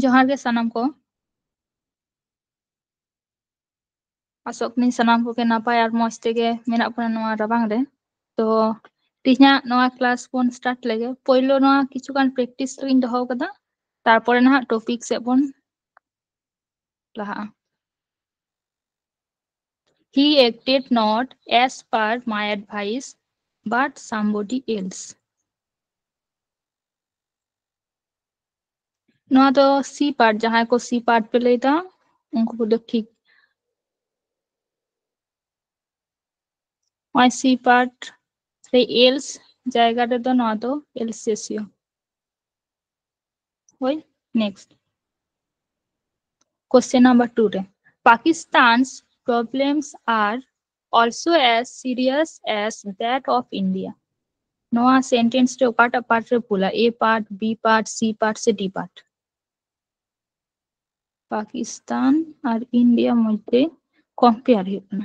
जोहार गे सनाम को आसोक कनी सनाम को के नापाय आर मौज तेगे मेनाक बना नोआ राबांग रे तो तिहिना नोआ क्लास बोन स्टार्ट लेगे पहलो नोआ किछुगान प्रैक्टिस इन दोहो कदा तारपरे ना टॉपिक से bone Laha He acted not as per my advice but somebody else नोआ तो सी पार्ट जहां को सी पार्ट पे लेता उनको को ठीक और सी पार्ट रे एल्स জায়গা রে তো নয় তো এলস শেষিও ওই নেক্সট क्वेश्चन नंबर 2 रे Pakistan's problems are also as serious as that of India नोआ सेंटेंस रे ओकाटा पार्ट रे भूला A part B part C part से डी पार्ट पाकिस्तान और इंडिया मध्य कंपेयर हुई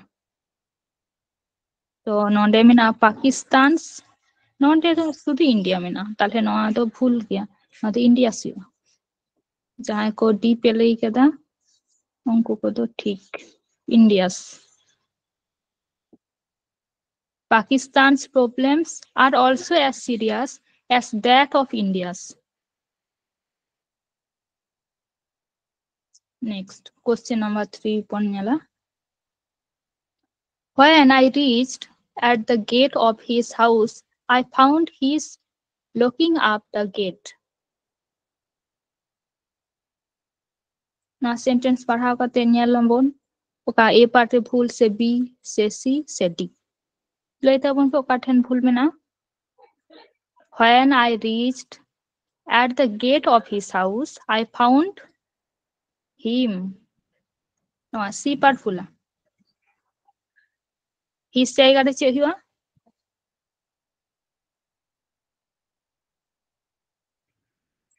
तो नोंडे मेना पाकिस्तान नोंडे तो शुद्ध इंडिया मेना ताले नोआ तो भूल गया ना तो इंडिया सिवा जहां को डी पे लई कदा उनको को तो ठीक India's Pakistan's problems are also as serious as that of India's. Next, question number 3 Ponyala. When I reached at the gate of his house, I found he's locking up the gate. ना sentence पढ़ाओ का तेनिया लंबोन ओका ए part रे भूल से B से सी से D लेता बन पे ओका ठेन भूल में ना When I reached at the gate of his house, I found him. No, C part भूला his জায়গা রে चे हुआ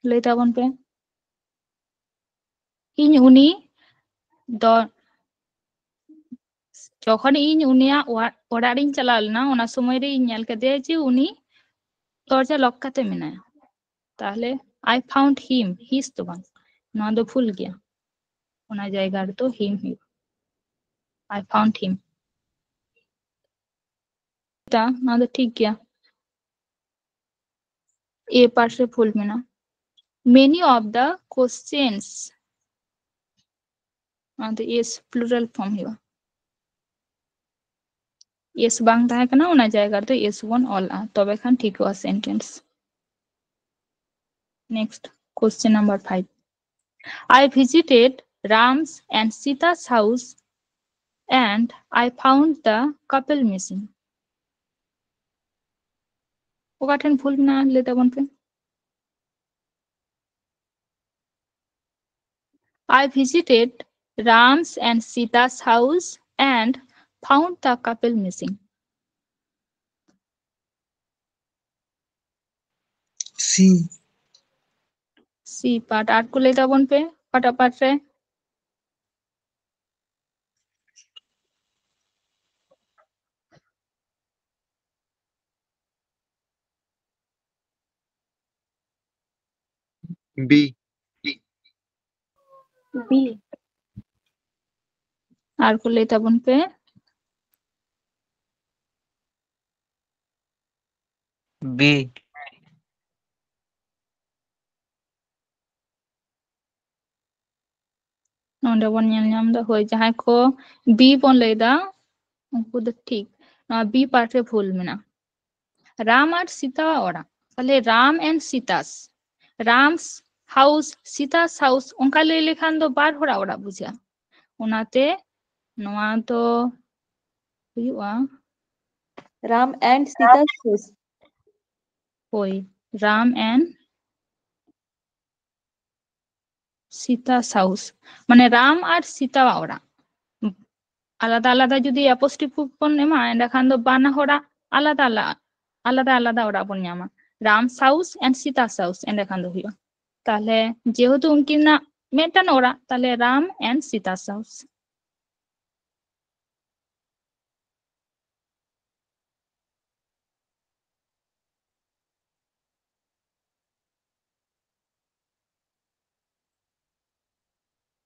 लेता बन पे इन उनी द যখন ইন উনিয়া ওড়ারিং চালাল না ওনা সময় রে ইন নেল কেদে যে উনি দরজা লক কাতে মেনায়া তাহলে আই ফাউন্ড হিম হিস তো বাং নয়া দো ভুল গিয়া ওনা জায়গা রে তো হিম হি আই ফাউন্ড হিম তা না তো ঠিক গিয়া এ পাশে ভুল মেনা many of the questions na to is plural form hiwa yes bang tahe kana ona jayga re to yes bon all a tobe khan thik huwa sentence next question number 5 I visited Ram's and Sita's house and I found the couple missing ओका ठन भूल ना लेता बन पे I visited Ram's and Sita's house and found the couple missing C part आठ को लेता बन पे कटा पार्ट रे बी बी आर को लेता बन पे बी नोंडे बन नेल नाम दा होय जहां को बी बन लेदा उनको द ठीक ना बी पार्ट रे भूल मेना राम और सीता ओरा ताले Ram and Sita's Ram's house Sita's house उनका ले लेखान दो बार होरा ओरा बुझा उनाते नोआ तो हुआ Ram and Sita's house. होय राम एंड सीतास हाउस माने राम और सीता ओरा আলাদা আলাদা যদি অ্যাপোস্ট্রোফ বন এমা এন্ডাখান দো বানা হড়া আলাদা আলাদা আলাদা ওরা বন নামা Ram's house and Sita's house এন্ডাখান দো হিও তাহলে যেহেতু উনকিনা মেটান ওরা তাহলে Ram and Sita's house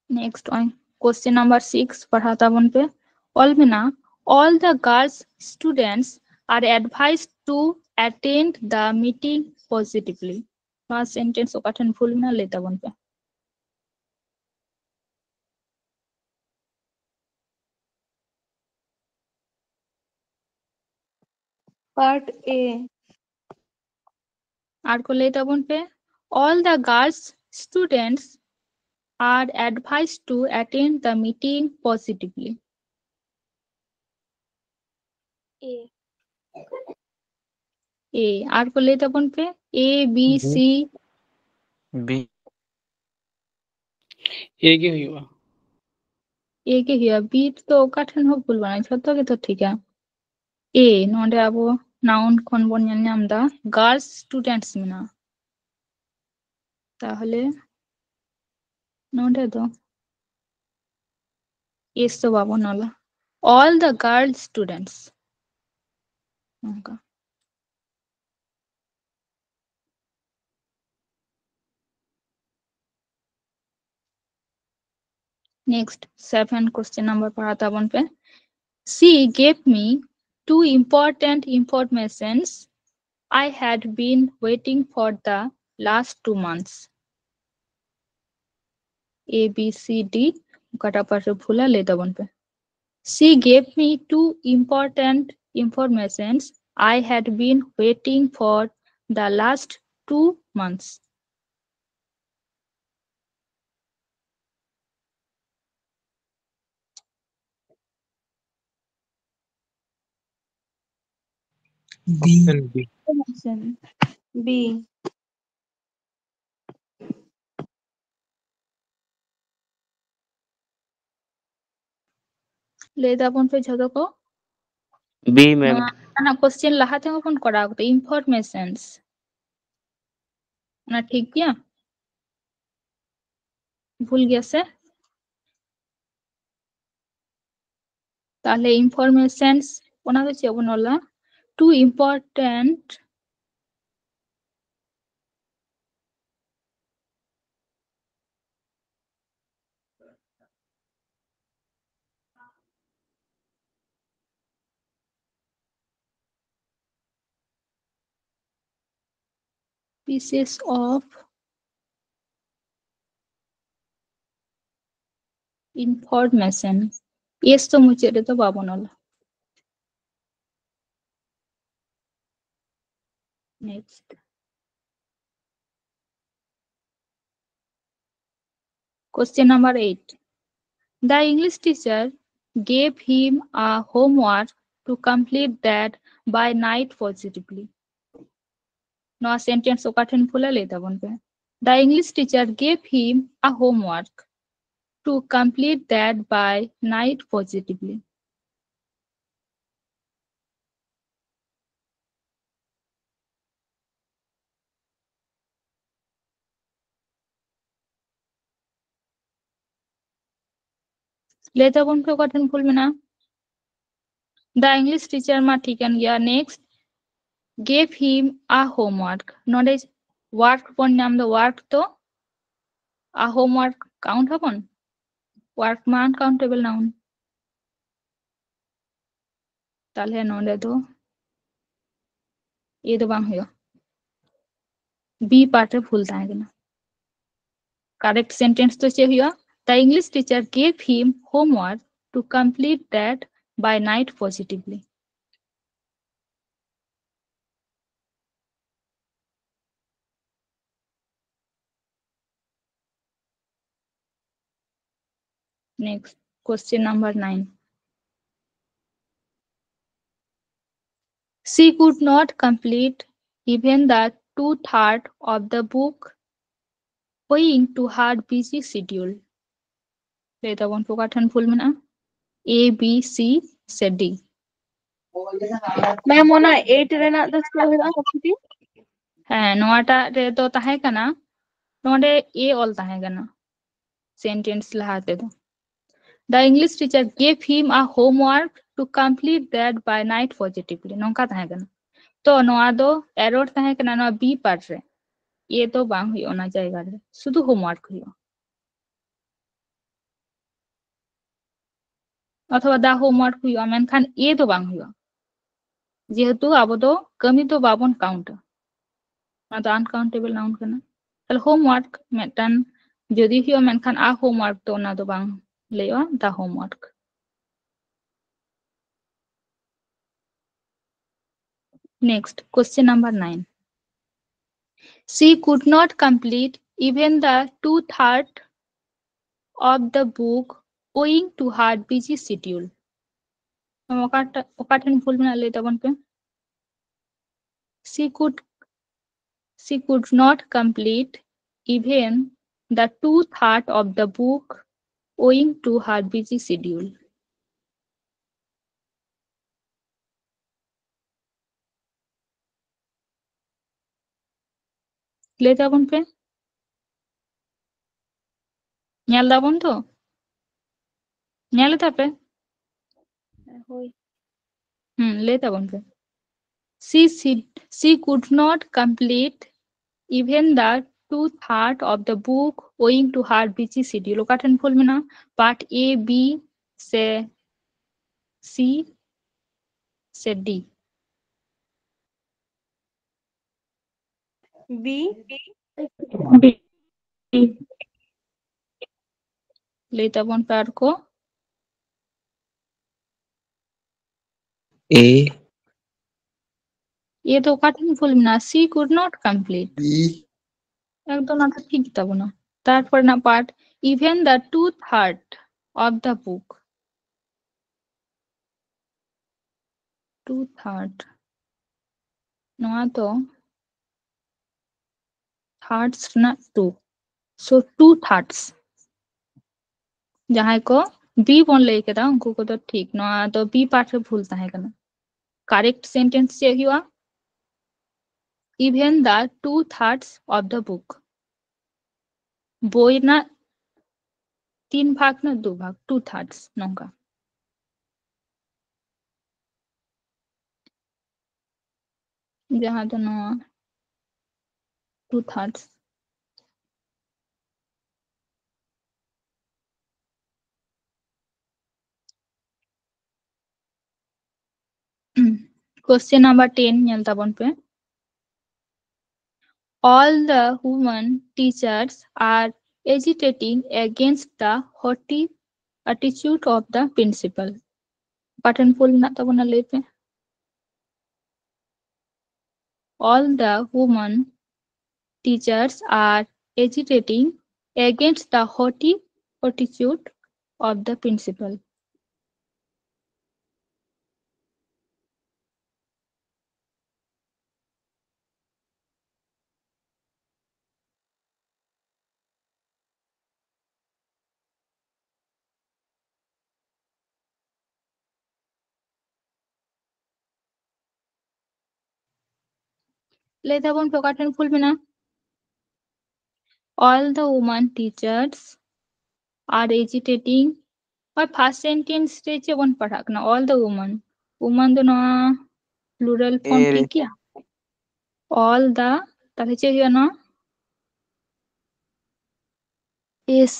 Next one, question number 6 पढ़ा ताबन पे all में ना all the girls students are advised to attend the meeting positively. First sentence ओकाठन full में ना ले ताबन पे Part A. आर को ले ताबन पे all the girls students are advised to attend the meeting positively. A. A R को ले ताबन पे A B C बी ए के हुआ A के हिया B तो ओकाठन हो full बनाई छतो के तो ठीक है A नोंडे आबो नाउन खन बन ñel ñam दा girls students में ताहले नोंडे दो एस तो बाबो नला all the girl students नोंका नेक्स्ट 7 क्वेश्चन नंबर पढ़ाता बन पे she gave me 2 important informations I had been waiting for the last 2 months A B C D कटा पर भूला ले दबन पे she gave me 2 important informations I had been waiting for the last 2 months option B Option B. ले दबन पे झगो को बी मैम ना क्वेश्चन लाहाते अपन करा तो इंफॉर्मेशंस ना ठीक गया भूल गया से ताहले इंफॉर्मेशंस ओना तो चेबो नला two important pieces of information yes तो मुझे रे तो बाबो नला next question number 8 the English teacher gave him a homework to complete that by night positively no sentence ओकाठन फुला लेता बन पे the English teacher gave him a homework to complete that by night positively लेता बन पे ओकाठन full में ना the English teacher ma ठीक है या next gave him a homework knowledge work পর নাম the work তো a homework count হবন work मा uncountable noun তাহলে নলে তো ये तो बांग हुआ बी पार्ट रे भूल ताहे ना करेक्ट सेंटेंस तो चे हुआ the English teacher gave him homework to complete that by night positively next question number 9 she could not complete even the 2/3 of the book owing to her busy schedule लेता one पोकाठन full में ना A B C से D ma'am ओना 8 Raina the स्को हुआ कथि हाँ नोआटा रे तो ताहे कना नोडे A ऑल ताहे कना सेंटेंस लहाते तो The English teacher gave him a homework to complete that by night positively नोंका ताहे कना तो नोआ दो एरर ताहे कना नोआ B पार्ट रे ये तो बांग हुई ओना जाएगा रे शुद्ध होमवर्क हुई अथवा द होमवर्क हुआ मेनखान ए तो बांग हुआ जेहेतु अब तो कमी तो बाबन काउंट अनकाउंटेबल नाउन करना ताहले होमवर्क मेटन जदि हुआ मेनखान आ होमवर्क तो ना तो बांग लेवा the homework next question number 9 she could not complete even the 2/3 of the book owing to her busy schedule okaten full mena le tabon pe she could not complete even the 2/3 of the book owing to her busy schedule le tabon pe nyal dabon to nyal tape Hoi. le tabon pe she could not complete even the 2/3 of the book owing to her busy schedule okaten full mena part A B से C से D B. लेता बन पैर को A ये तो cutting full ना सी could not complete B एकदम ना ठीक तब ना तारपर ना part even the 2/3 of the book 2/3 नोआ तो thirds ना 2 so 2/3 जहां को बी बन लेके दा उनको को तो ठीक नोआ तो बी पार्ट से भूल ताहे कना करेक्ट सेंटेंस से हुआ even the 2/3 of the book बोई ना 3 भाग ना 2 भाग 2/3 नोंका जहां तो नोआ 2/3 Question number 10 nyal tabon pe all the women teachers are agitating against the haughty attitude of the principal button full na tabon le pe all the women teachers are agitating against the haughty attitude of the principal le tabon pe button full mena all the women teachers are agitating और first sentence रे चे one पढ़ा ना all the woman woman दो ना plural form A ठीक किया all the ताले चे हुआ ना S.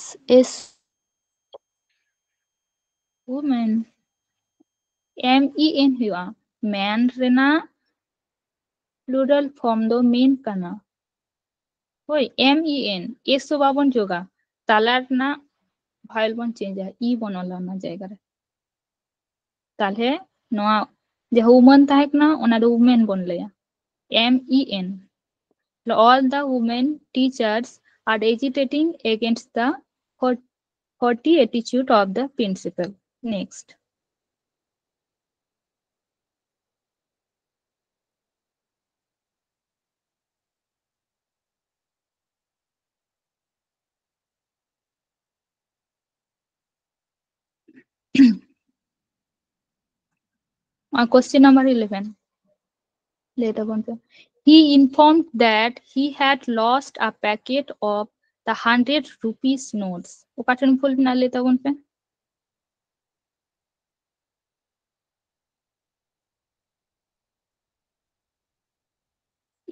वुमेन MEN हुआ मैन रे ना प्लूरल फॉर्म दो मेन कना होय MEN एस तो बाबन जोगा तालार ना फाइल बन चेंज है ई बनला ना जायगा रे ताले नोआ जे वुमन ताहेक ना ओना दो वुमेन बन लेया MEN all the women teachers are agitating against the haughty attitude of the principal. Next. Question number 11. Later one. He informed that he had lost a packet of the 100 rupees notes. वो pattern full ना लेता कौन पे?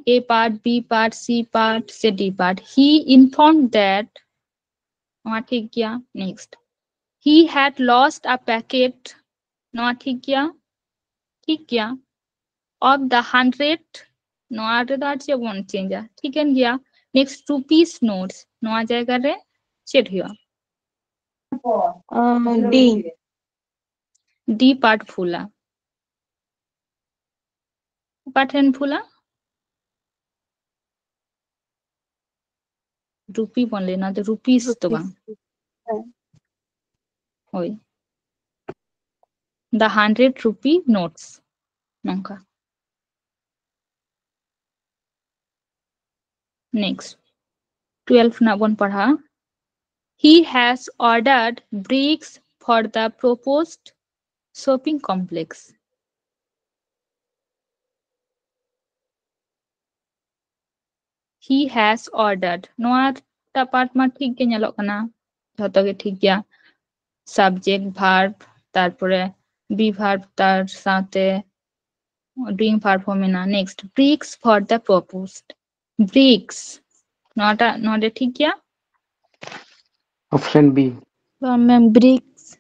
A part, B part, C part, से D part. He informed that. वहाँ ठीक किया. Next. he had lost a packet नवा ठीक किया of the 100 नवा रे दा चेबन चेंजा ठीकन गया next rupees notes नवा जायगा रे चेट हुआ D. D part फूला पाठन फूला रुपी बन लेना तो रुपीस तो बा होय the 100 rupee notes नंका next 12 ना बन पढ़ा he has ordered bricks for the proposed shopping complex he has ordered नोआ टा पार्ट मा ठीक के ñelok kana joto ge ठीक गया subject verb tarpore be verb tar saate doing verb homena next bricks for the proposed bricks नोटा ठीक गया option B ma'am BRICS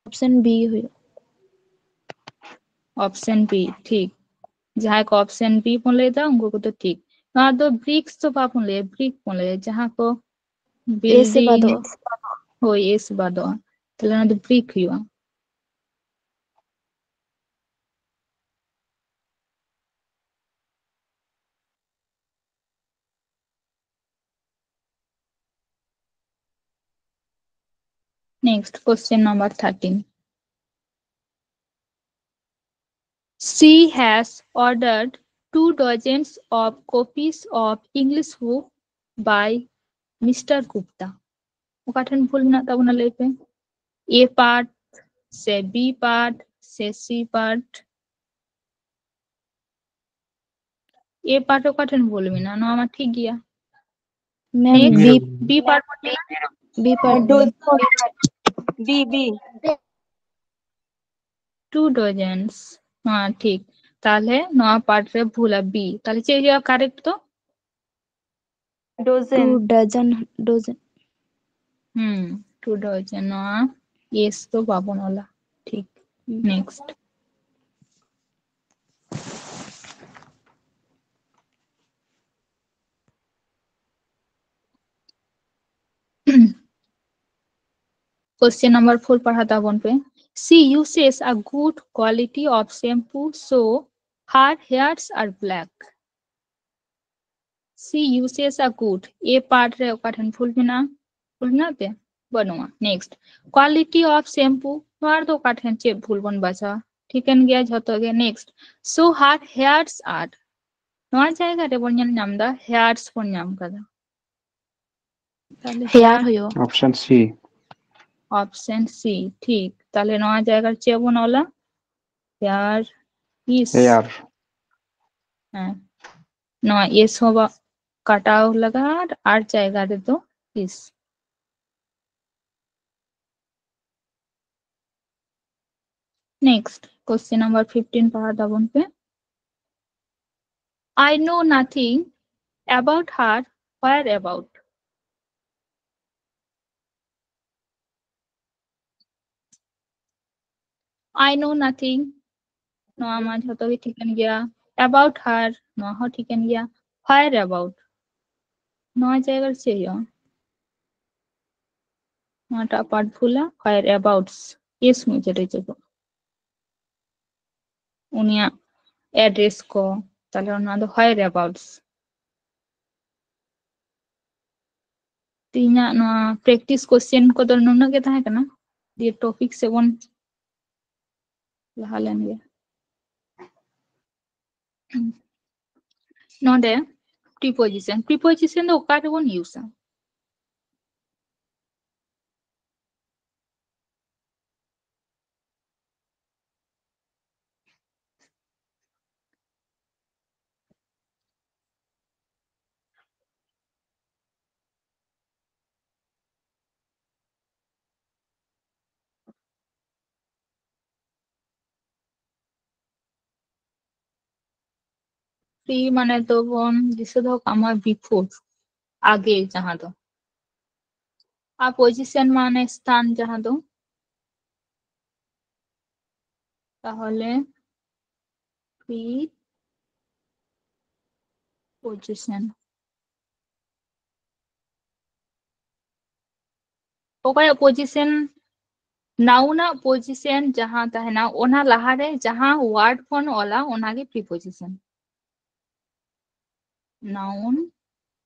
option B हुई ऑप्शन बी ठीक जहाँ को ऑप्शन बी पन लेदा उनको को तो ठीक ना तो ब्रिक्स तो बापुन ले ब्रिक पन ले जहाँ को ए से बिल्डिंग बादो हो ये से बादो तले ना तो ब्रिक हुआ next question number 13 she has ordered 2 dozens of copies of English book by Mr. Gupta ओकाठन भूल ना तब ना लेपे A part से B part से C part A part ओकाठन भूल में ना आमा ठीक गया ma'am next B B part B part B B 2 dozens हाँ ठीक ताले नवा पार्ट रे भूला B ताले चाहिए करेक्ट तो 2 डोजन डजन 2 dozen नवा yes तो बाबू वाला ठीक next Question number 4 पढ़ाता बन पे she uses a good quality of shampoo so her hairs are black she uses a good a part रे ओकाठन फुल बिना पे बनवा next quality of shampoo noir तो ओकाठन चे फुल बन बचा ठीकन गया झतो गे next so her hairs are नवा जाएगा रे बन नाम दा hairs बन नाम कदा ताले हेयर हुयो ऑप्शन सी ऑप्शन सी ठीक ताले नवा जाएगा चे बन वाला यार इस यार नवा ये सब काटाव लगा आर जाएगा रे तो इस नेक्स्ट क्वेश्चन नंबर 15 पढ़ा था बन पे I know nothing about her where about I know nothing नवा मा झतो भी ठीकन गया about her नवा हो ठीकन गया where about नवा जाएगा चाहिए नवाटा पार्ट भूला where abouts इस मुझे रे जगह उनिया एड्रेस को ताले ना दो where abouts तीना नवा प्रैक्टिस क्वेश्चन को तो नुना के ताहे कना दिए टॉपिक से वन लहा लेंगे नोडे preposition दो ओका रे वन यूज प्री माने तो वन जिसे दो कामा बिफोर आगे जहां दो আর পজিশন মানে স্থান যাহা দো তাহলে প্রিপজিশন ओका पोजीशन नाउना पोजीशन जहां तहना ओना लहारे जहां वर्ड फोन ओला ओना के प्रीपोजिशन नाउन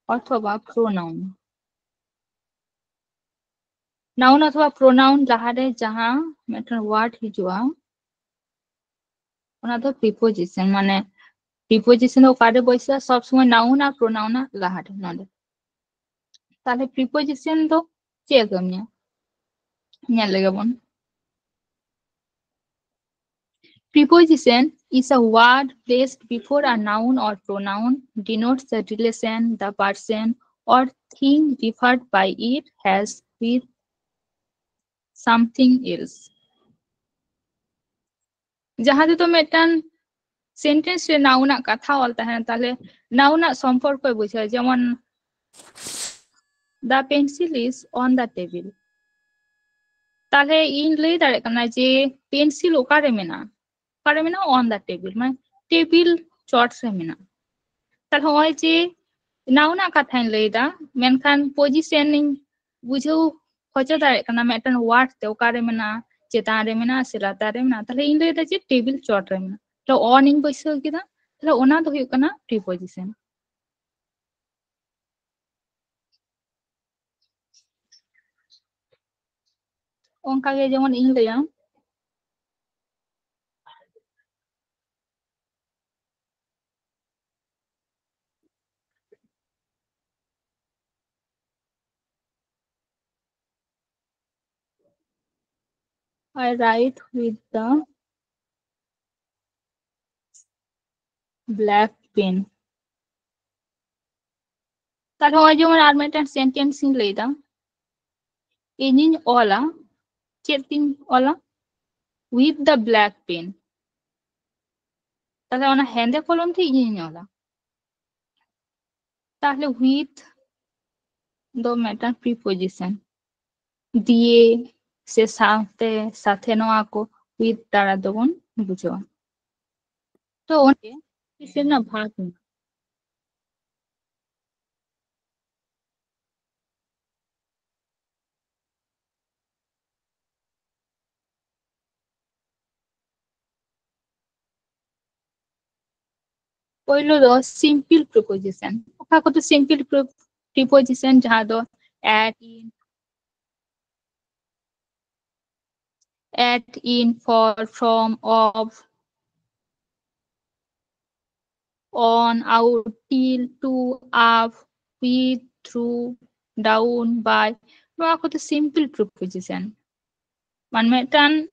अथवा प्रोनाउन नाउन अथवा प्रोनाउन लहारे जहां मेटन वर्ड हिजुआ ओना तो प्रीपोजिशन माने प्रीपोजिशन ओकारे बइसा सब समय नाउन और प्रोनाउन लहारे नोडे ताले प्रीपोजिशन तो चे गमिया ᱧᱮᱞ ᱞᱮᱜᱮ ᱵᱚᱱ Preposition is a word placed before a noun or pronoun, denotes the relation the person or thing referred by it has with something else. जहां तो मेटन सेंटेंस रे नाउन कथा ऑल तहन ताले नाउन संपर्क बुझे जेमन the pencil is on the table ताले इन ले दाड़े कना जे पेंसिल ओकारे मेना ऑन द टेबिल मैं टेबिल चॉट से मेना ताल होय जे नाउना कथाइन लेदा मेनखान पोजीशनिंग बुझो खोजो दाड़े कना मेटन वर्ड ते ओकारे मेना चेतान रे मेना से लातार रे मेना ताले इन लेदा जे टेबिल चॉट रे मेना तो ऑन इन बइसो किदा ताले ओना दो हुयो कना प्रीपोजिशन ओंका गे जेमन इन लेया I write with the black pen. ताले होय जेमन आर मेटन सेंटेंस इन लेदा इनिन ओला चेतिन ओला with the black pen ताले ओना हेंदे कलम थी इनिन ओला ताले with दो मेटन प्रीपोजिशन दिए से साथे साथे नोआ को with तारा दोबन बुझो तो ओने इसे ना भाग पहिलो दो सिंपल प्रीपोजिशन ओका को तो सिंपल प्रीपोजिशन जहां दो at in for from of on out till to up with through down by नोआ को तो सिंपल प्रीपोजिशन मान मेटन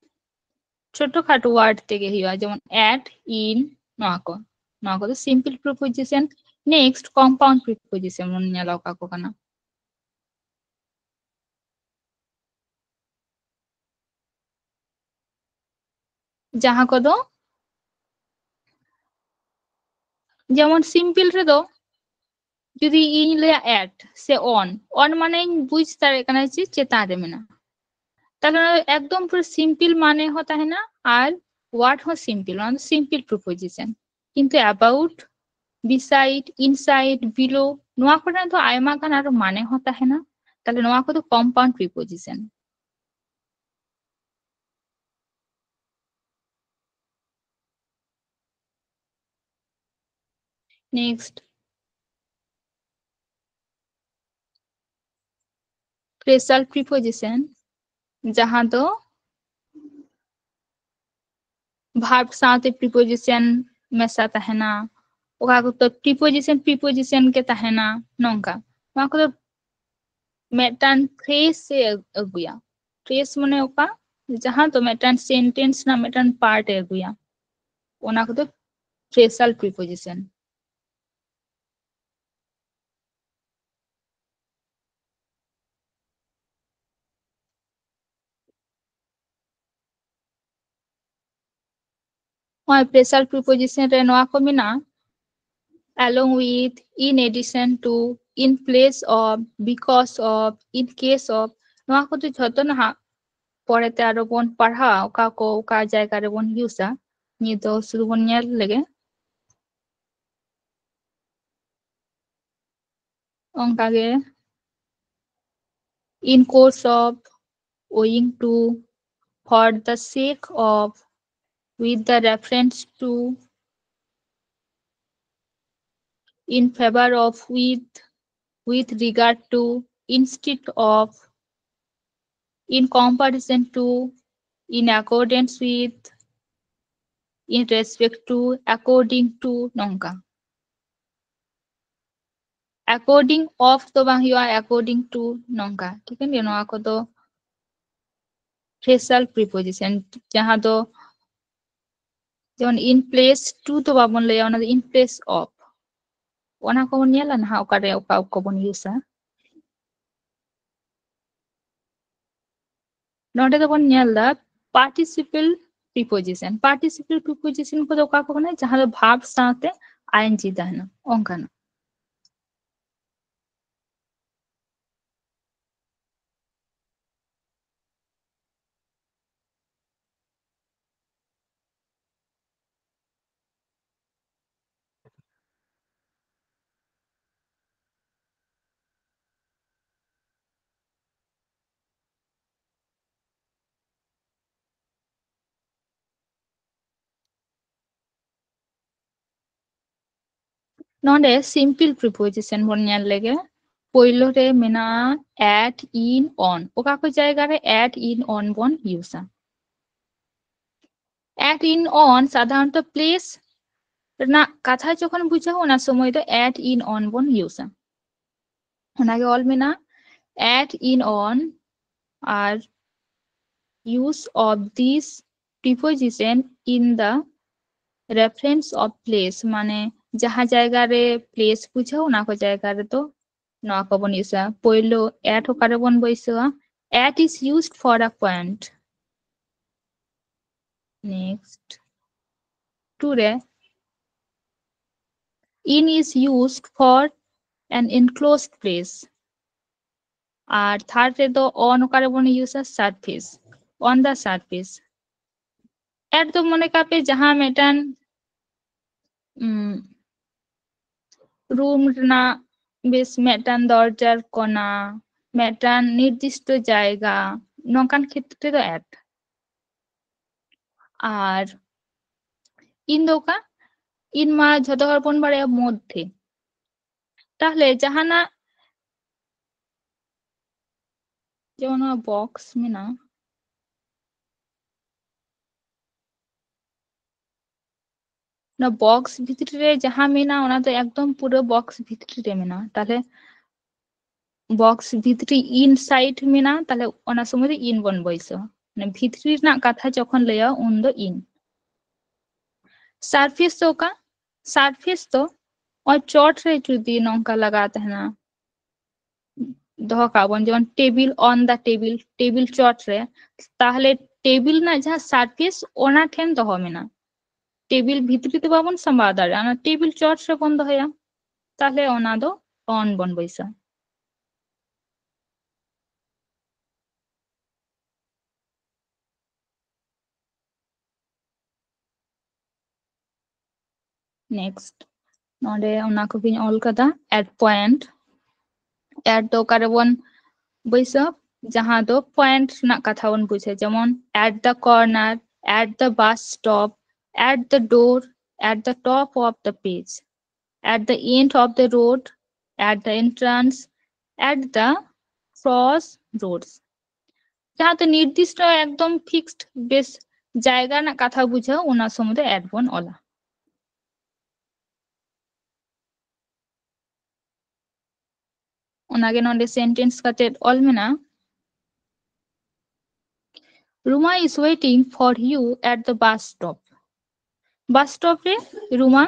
छोटो खाटो वर्ड तेगे हिया जेमन at in नोआ को तो simple preposition next compound preposition मन नेला का को कना जहां को दो जेमन सिंपल रे दो जुदी इन ले at से on माने बुझ तारे कना जे चेतान रे मेना ताले एकदम पूरा सिंपल माने होता है ना और वर्ड हो सिंपल वन सिंपल प्रीपोजिशन किंतु अबाउट beside inside below नोआ को ना तो आयमा का ना तो माने होता है ना ताले नोआ को तो compound preposition next phrasal preposition जहां तो verb साथे प्रीपोजिशन मेसा तहना ओका को तो प्रीपोजिशन के तहना नोंका नोआ को तो मेटन फ्रेज से अगुया फ्रेज माने ओका जहां तो मेटन सेंटेंस ना मेटन पार्ट अगुया ओना को तो फ्रेजल प्रीपोजिशन और फ्रेजल प्रीपोजिशन रे नोआ को मिना along with in addition to in place of because of in case of ᱱᱚᱣᱟ ᱠᱚᱫᱚ ᱡᱷᱚᱛᱚ ᱱᱟᱦᱟᱜ ᱯᱚᱨᱮᱛᱮ ᱟᱨᱚ ᱵᱚᱱ ᱯᱟᱲᱦᱟᱣ ᱚᱠᱟ ᱡᱟᱭᱜᱟ ᱨᱮᱵᱚᱱ ᱤᱭᱩᱥᱟ ᱱᱤᱭᱟᱹ ᱫᱚ ᱥᱩᱫᱷᱩ ᱵᱚᱱ ᱧᱮᱞ ᱞᱮᱜᱮ ᱚᱱᱠᱟᱜᱮ in course of owing to for the sake of with the reference to in favor of with regard to instead of in comparison to in accordance with in respect to according to nongka according of to bang huwa according to nongka ठीक है नोआ को दो phrasal preposition jahan do जेमन in place to तो बाबन लया ओना in place of ओना को बन नेला ना ओकारे ओका को बन यूसा नोडे तो बन नेल दा participle preposition को तो ओका को बने जहां दो verb साथे ing दाहना ओंकाना नोडे simple preposition बन नेल लेगे पोइलो रे मेना at in on ओका को जायगा रे at in on बन यूसा at in on साधारणतः place ना कथा जखन बुझा ओना समय दो at in on बन यूसा ओनागे ऑल मेना at in on are use of this preposition in the reference of place माने जहाँ जायगा रे place बुझा ओना को जायगा रे तो नोआ को बन यूसा पोइलो at ओकारे बन बइसवा at is used for a point next two re in is used for an enclosed place আর থার্ড রে তো অন ওকারে বনে use surface on the surface এর তো মনে কাপে যাহা মেটান রুম না বেশ মেটান দরজার কোনা মেটান নির্দিষ্ট জায়গা নকান ক্ষেত্রে তো এড আর ইন দোকা ইন মা যত হর বন বারে মধ্যে তাহলে জাহানা যেমন বক্স মেনা ना बॉक्स भितरी रे जहां मेना ओना तो एकदम पूरा बॉक्स भितरी रे मेना ताले बॉक्स भितरी इनसाइड मेना ताले ओना समय दो इन बन बइसो ने भितरी ना कथा जखन लया उन दो इन सरफेस तो का सरफेस तो और चोट रे जुदी नोंका लगाते हैं ना दो का बन जवन टेबिल ऑन द टेबिल चोट रे ताहले टेबिल ना जहां सरफेस ओना ठेन दो मेना टेबिल भितरी तो बाबन संभा दाड़े आना टेबिल चोट रे बन दोया ताहले ओना दो ऑन बन बइसा नेक्स्ट नोडे ओना को बिन ऑल कदा एट पॉइंट एट दो कारे बन बइसा जहां दो पॉइंट ना कथा बन बुझे जेमन at the corner at the bus stop at the door at the top of the page at the end of the road, at the entrance, at the cross roads. जहाँ तो निर्दिष्ट एकदम फिक्स्ड बेस जायगा ना कथा बुझा उना समुदे add बन ओला उनागे नोंडे sentence काते ऑल मेना Ruma is waiting for you at the bus stop. Bus stop रे Ruma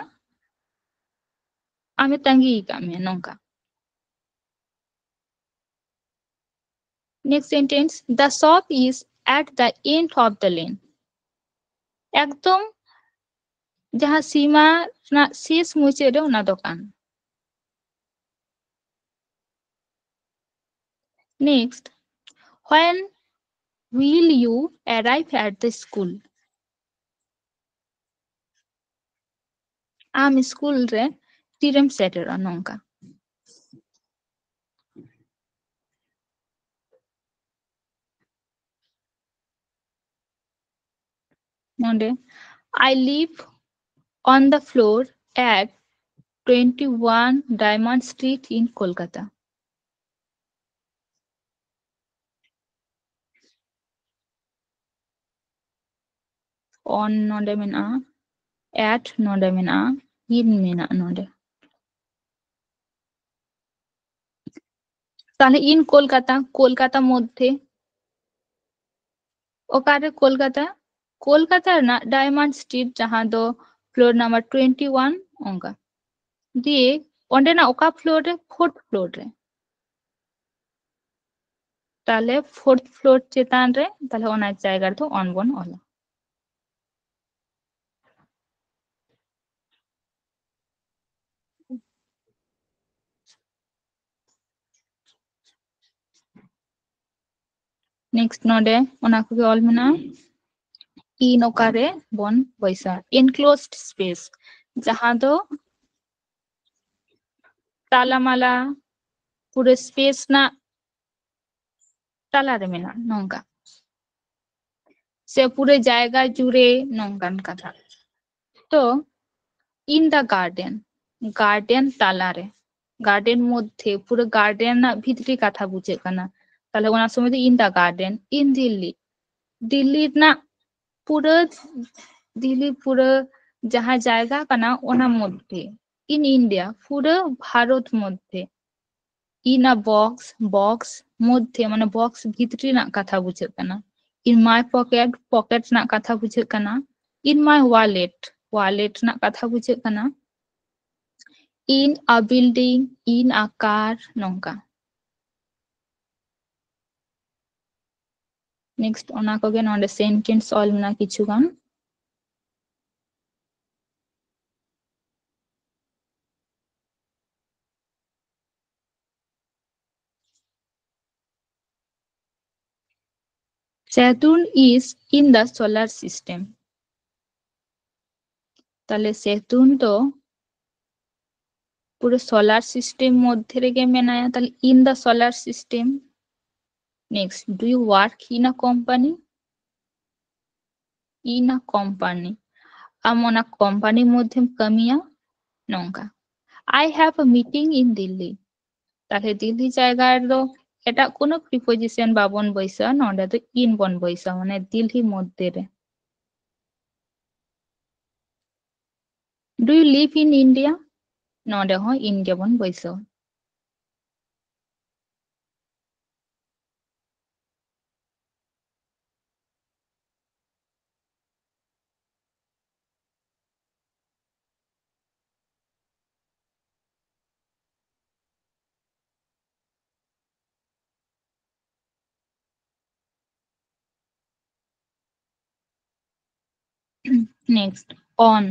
आमे तंगी कामे नोंका Next sentence, the shop is at the end of the lane. एकदम जहाँ सीमा ना शेष मुचे रे उना दुकान Next, When will you arrive at the school? Am school re tirem setera nongka. Nonde I live on the floor at 21 Diamond Street in Kolkata. On nonde mena, at nonde mena, in mena nonde. তাহলে in Kolkata, Kolkata মধ্যে ওকারে কলকাতা, কলকাতার না diamond street যাহা দো floor number 21 অঙ্কা দিয়ে অন্ডে না ওকা floor রে 4th floor রে তাহলে 4th ফ্লোর চেতান রে তাহলে ওনা জায়গার তো অনবন অলা नेक्स्ट नोडे ओना को ऑल मेना इन ओकारे बन पैसा एनक्लोज्ड स्पेस जहां दो तालामाला पूरे स्पेस ना ताला रे मेना नोंका से पूरे जायगा जुड़े नोंकान कथा तो इन द गार्डन गार्डन ताला रे गार्डन मध्य पूरे गार्डन ना भीतरी कथा बुझे कना ताहले ओना समय तो इन द गार्डन इन दिल्ली दिल्ली ना पूरे दिल्ली पूरे जहाँ जायगा कना ओना मध्य इन इंडिया पूरे भारत मध्य इन अ बॉक्स बॉक्स मध्य माने बॉक्स भीतरी ना कथा बुझे कना इन माय पॉकेट पॉकेट ना कथा बुझे कना इन माय वॉलेट वॉलेट ना कथा बुझे कना in a building in a car नोंका नेक्स्ट ओना को गे नोंडे सेंटेंस ऑल ना किछु गान Saturn is in the solar system. তাহলে Saturn তো পুরো solar system মধ্যে রেগে মেনায়া তাহলে in the solar system. Next, do you work in a company? In a company. Amona company মধ্যে Kamiya নঙ্কা I have a meeting in Delhi. তাহলে দিল্লি জায়গার তো এটা কোনো প্রিপোজিশন বাবন বৈসা নটা তো ইন বন বৈসা মানে দিল্লি মধ্যে রে Do you live in India? নটা হয় ইন্ডিয়া বন বৈসা नेक्स्ट ऑन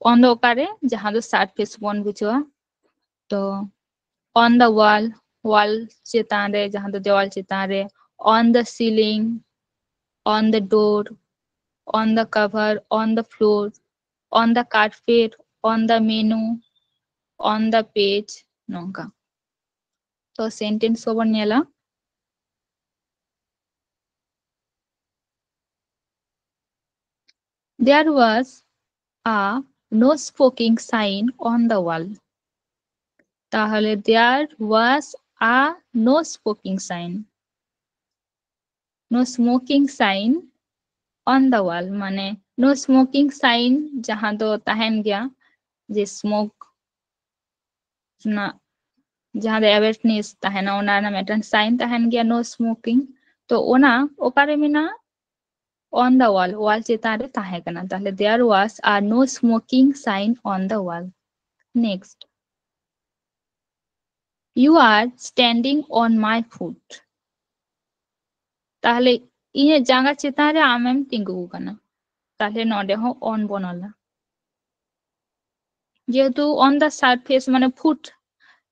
ऑन द ओकारे जहां दो सरफेस बन बुझवा तो ऑन द वॉल वॉल चेतान रे जहां दो देवाल चेतान रे on the ceiling on the door on the cover on the floor on the carpet on the menu on the page नोंका तो सेंटेंस को बन नेला There was a no smoking sign on the wall. তাহলে there was a no smoking sign. No smoking sign on the wall মানে no smoking sign जहाँ दो तहन गया जे smoke ना जहाँ दो awareness तहना ओना ना मेटन sign तहन गया no smoking तो ओना ओकारे मिना on the wall wall चेतान रे ताहे कना ताहले there was a no smoking sign on the wall. Next, you are standing on my foot. ताहले इने जांगा चेतान रे आमेम तिंगु कना ताहले नोडे हो on बनला जेहेतु on the surface माने foot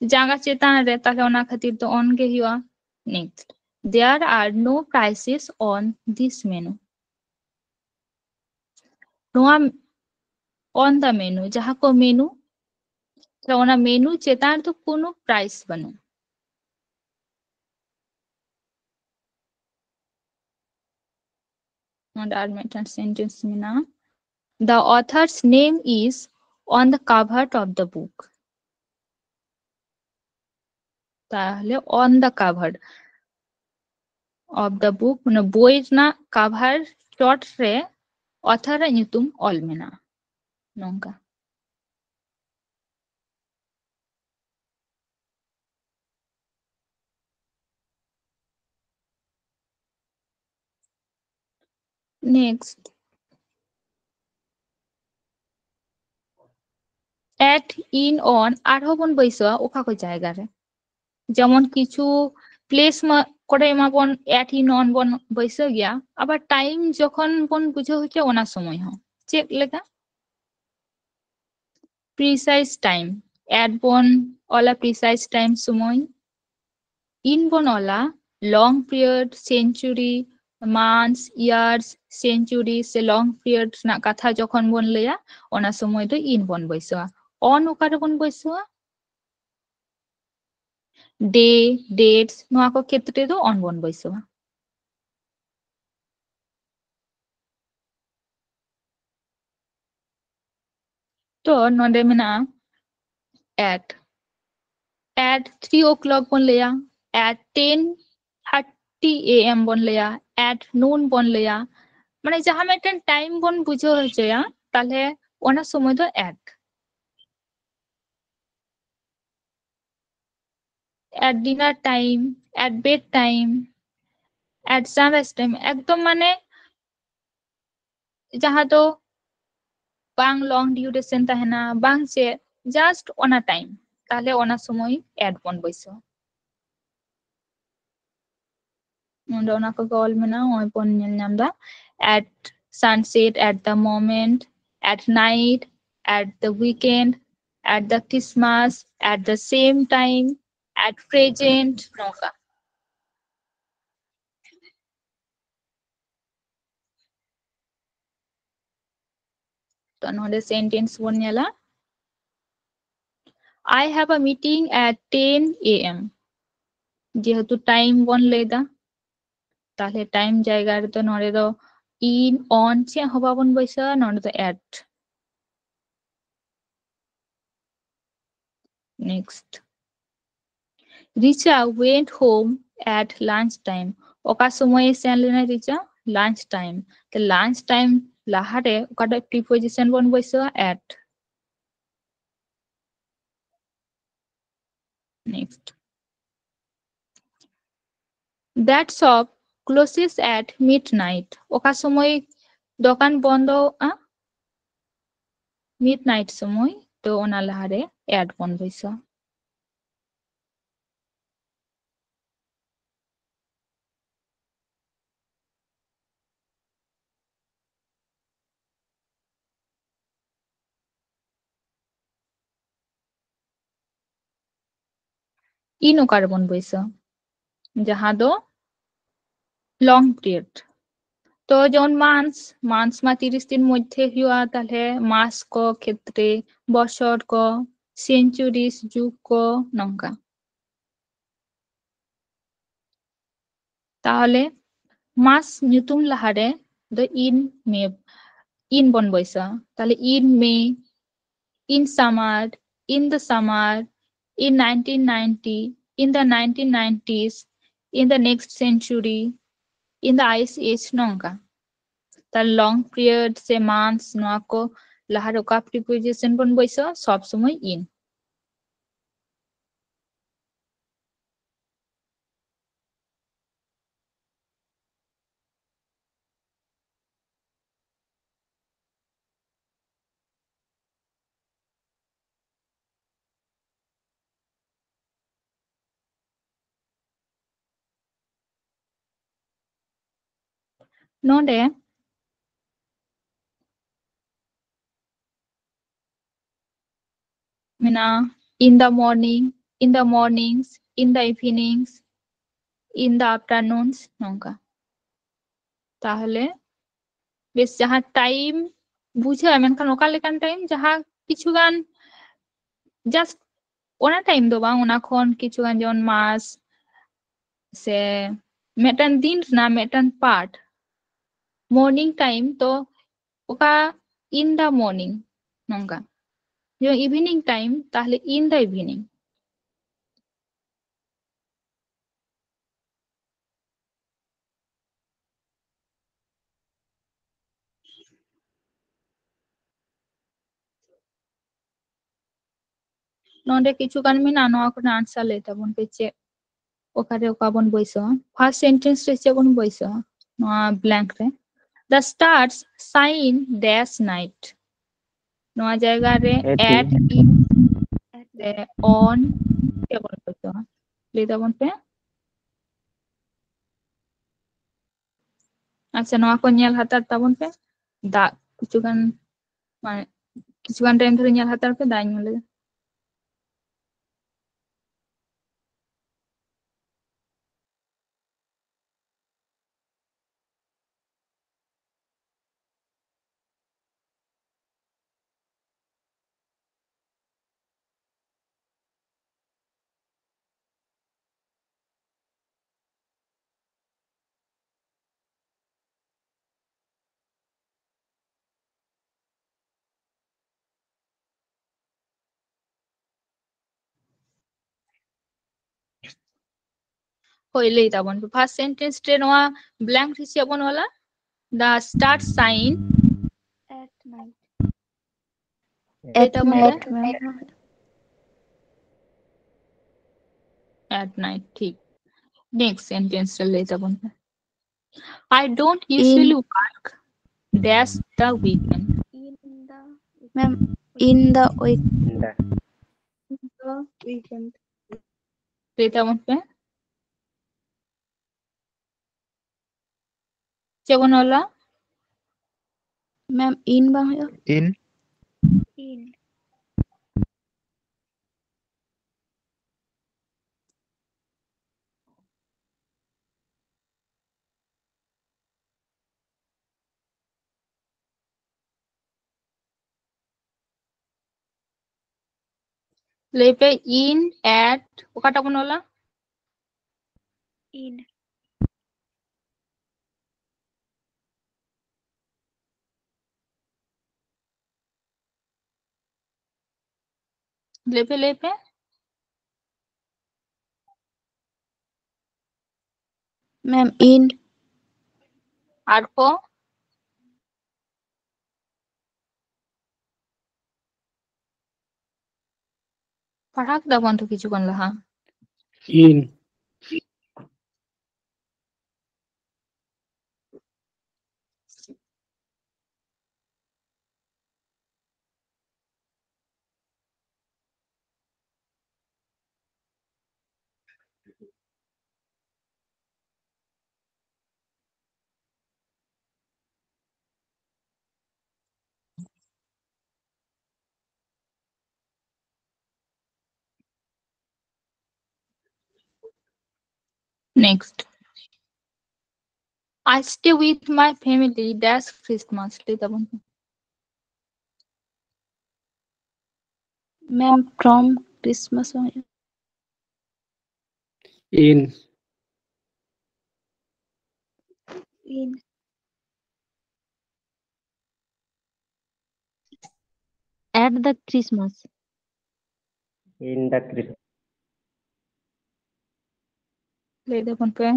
जांगा चेतान रे ताहले ओना खातिर तो on के हिवा. Next, There are no prices on this menu. Noa on the menu jaha ko menu ona menu chetan to kono price banu. And our mentioned sentence mina the author's name is on the cover of the book. তাহলে on the cover of the book মানে বই না cover short re author ra nyutum ol mena nongka. Next, at in on arho bon বইসা ওকা কই জায়গা রে যেমন কিছু প্লেস করে এমাবন at in on বন বইসা গিয়া আবার টাইম যখন বন বুঝে হচ্ছে ওনা সময় হ চেক লেখা precise time at বন অলা precise time সময় in বন অলা long period century months years century se long period na katha যখন বন লেয়া ওনা সময় তো in বন বইসা on ওকারে বন বইসা day dates নোয়া ko ক্ষেত্রে তো on বন বইসা তো নন্দে মিনা at 3 o'clock বন লেয়া at 10:30 am বন লেয়া at noon বন লেয়া মানে যাহা মেটেন টাইম বন বুঝো হয়েছে তাহলে ওনা সময় তো at dinner time at bed time at sunrise time একদম মানে যাহা তো bang long duration তাহেনা bang che just ওনা টাইম তাহলে ওনা সময় at বন বইসো nonde ona ko gol mena oi pon nyel nyamda at sunset at the moment at night at the weekend at the Christmas at the same time at present noka to nonde sentence bon nyala I have a meeting at 10 am যেহেতু time বন লেদা তাহলে time জায়গার তো নরে তো in on che হবা বন বইসা নরে তো at next Richa went home at lunchtime. ওকা সময়ে সেনলে না রিচা লাঞ্চ টাইম তো লাঞ্চ টাইম লাহারে ওকাটা প্রিপোজিশন বন বইসা at next that shop closes at midnight ওকা সময় দোকান বন্ধ midnight সময় তো ওনা লাহারে at বন বইসা in ওকার বন বইসা যাহা দো লং পিরিয়ড তো যেমন মান্থস মা 30 দিন মধ্যে হিয়া তাহলে মাস ক ক্ষেত্রে বছর ক সেঞ্চুরিস যুগ ক নঙ্কা তাহলে মাস নিতুম লাহারে দ ইন বন বইসা তাহলে in May in the summer in 1990 in the 1990s in the next century in the ice age নঙ্কা তার লং পিরিয়ড সে মান্থস নোয়া কো লাহার ওকা প্রিপোজিশন বন বইসা সব সময় ইন নডে মিনা in the mornings in the evenings in the afternoons nongka tahole bes jaha time bujha menkan oka lekan time jaha kichu gan just ona time do bang ona khon kichu gan jon mas se metan din na metan part morning time to oka in the morning nongka jo evening time tahole in the evening nonde kichu gan mina noa ko answer le tabon pe che okare oka bon boiso first sentence re che bon boiso noa blank re the stars shine dash night noa jayga re at in on che bon boiso le tabon pe acha noa ko nyel hatar tabon pe da kichu gan mane kichu gan time dhore nyel hatar pe da nyule hoi le tabon pe first sentence re noa blank re che bon wala the stars shine At night. le At tabon pe night, ma'am. at night ঠিক next sentence টা le tabon pe I don't usually work dash the weekend Ma'am, in the week. Weekend. le tabon pe che bon wala Ma'am, in bang ya? In. In. le pe in at okata bon wala In. le pe Ma'am, in. আর ko पढ़ा के दबन तो किछु कन लहा In. next I stay with my family dash Christmas le tabon Ma'am, from Christmas bang ya? In. In. At the Christmas. In the Christmas. le tabon pe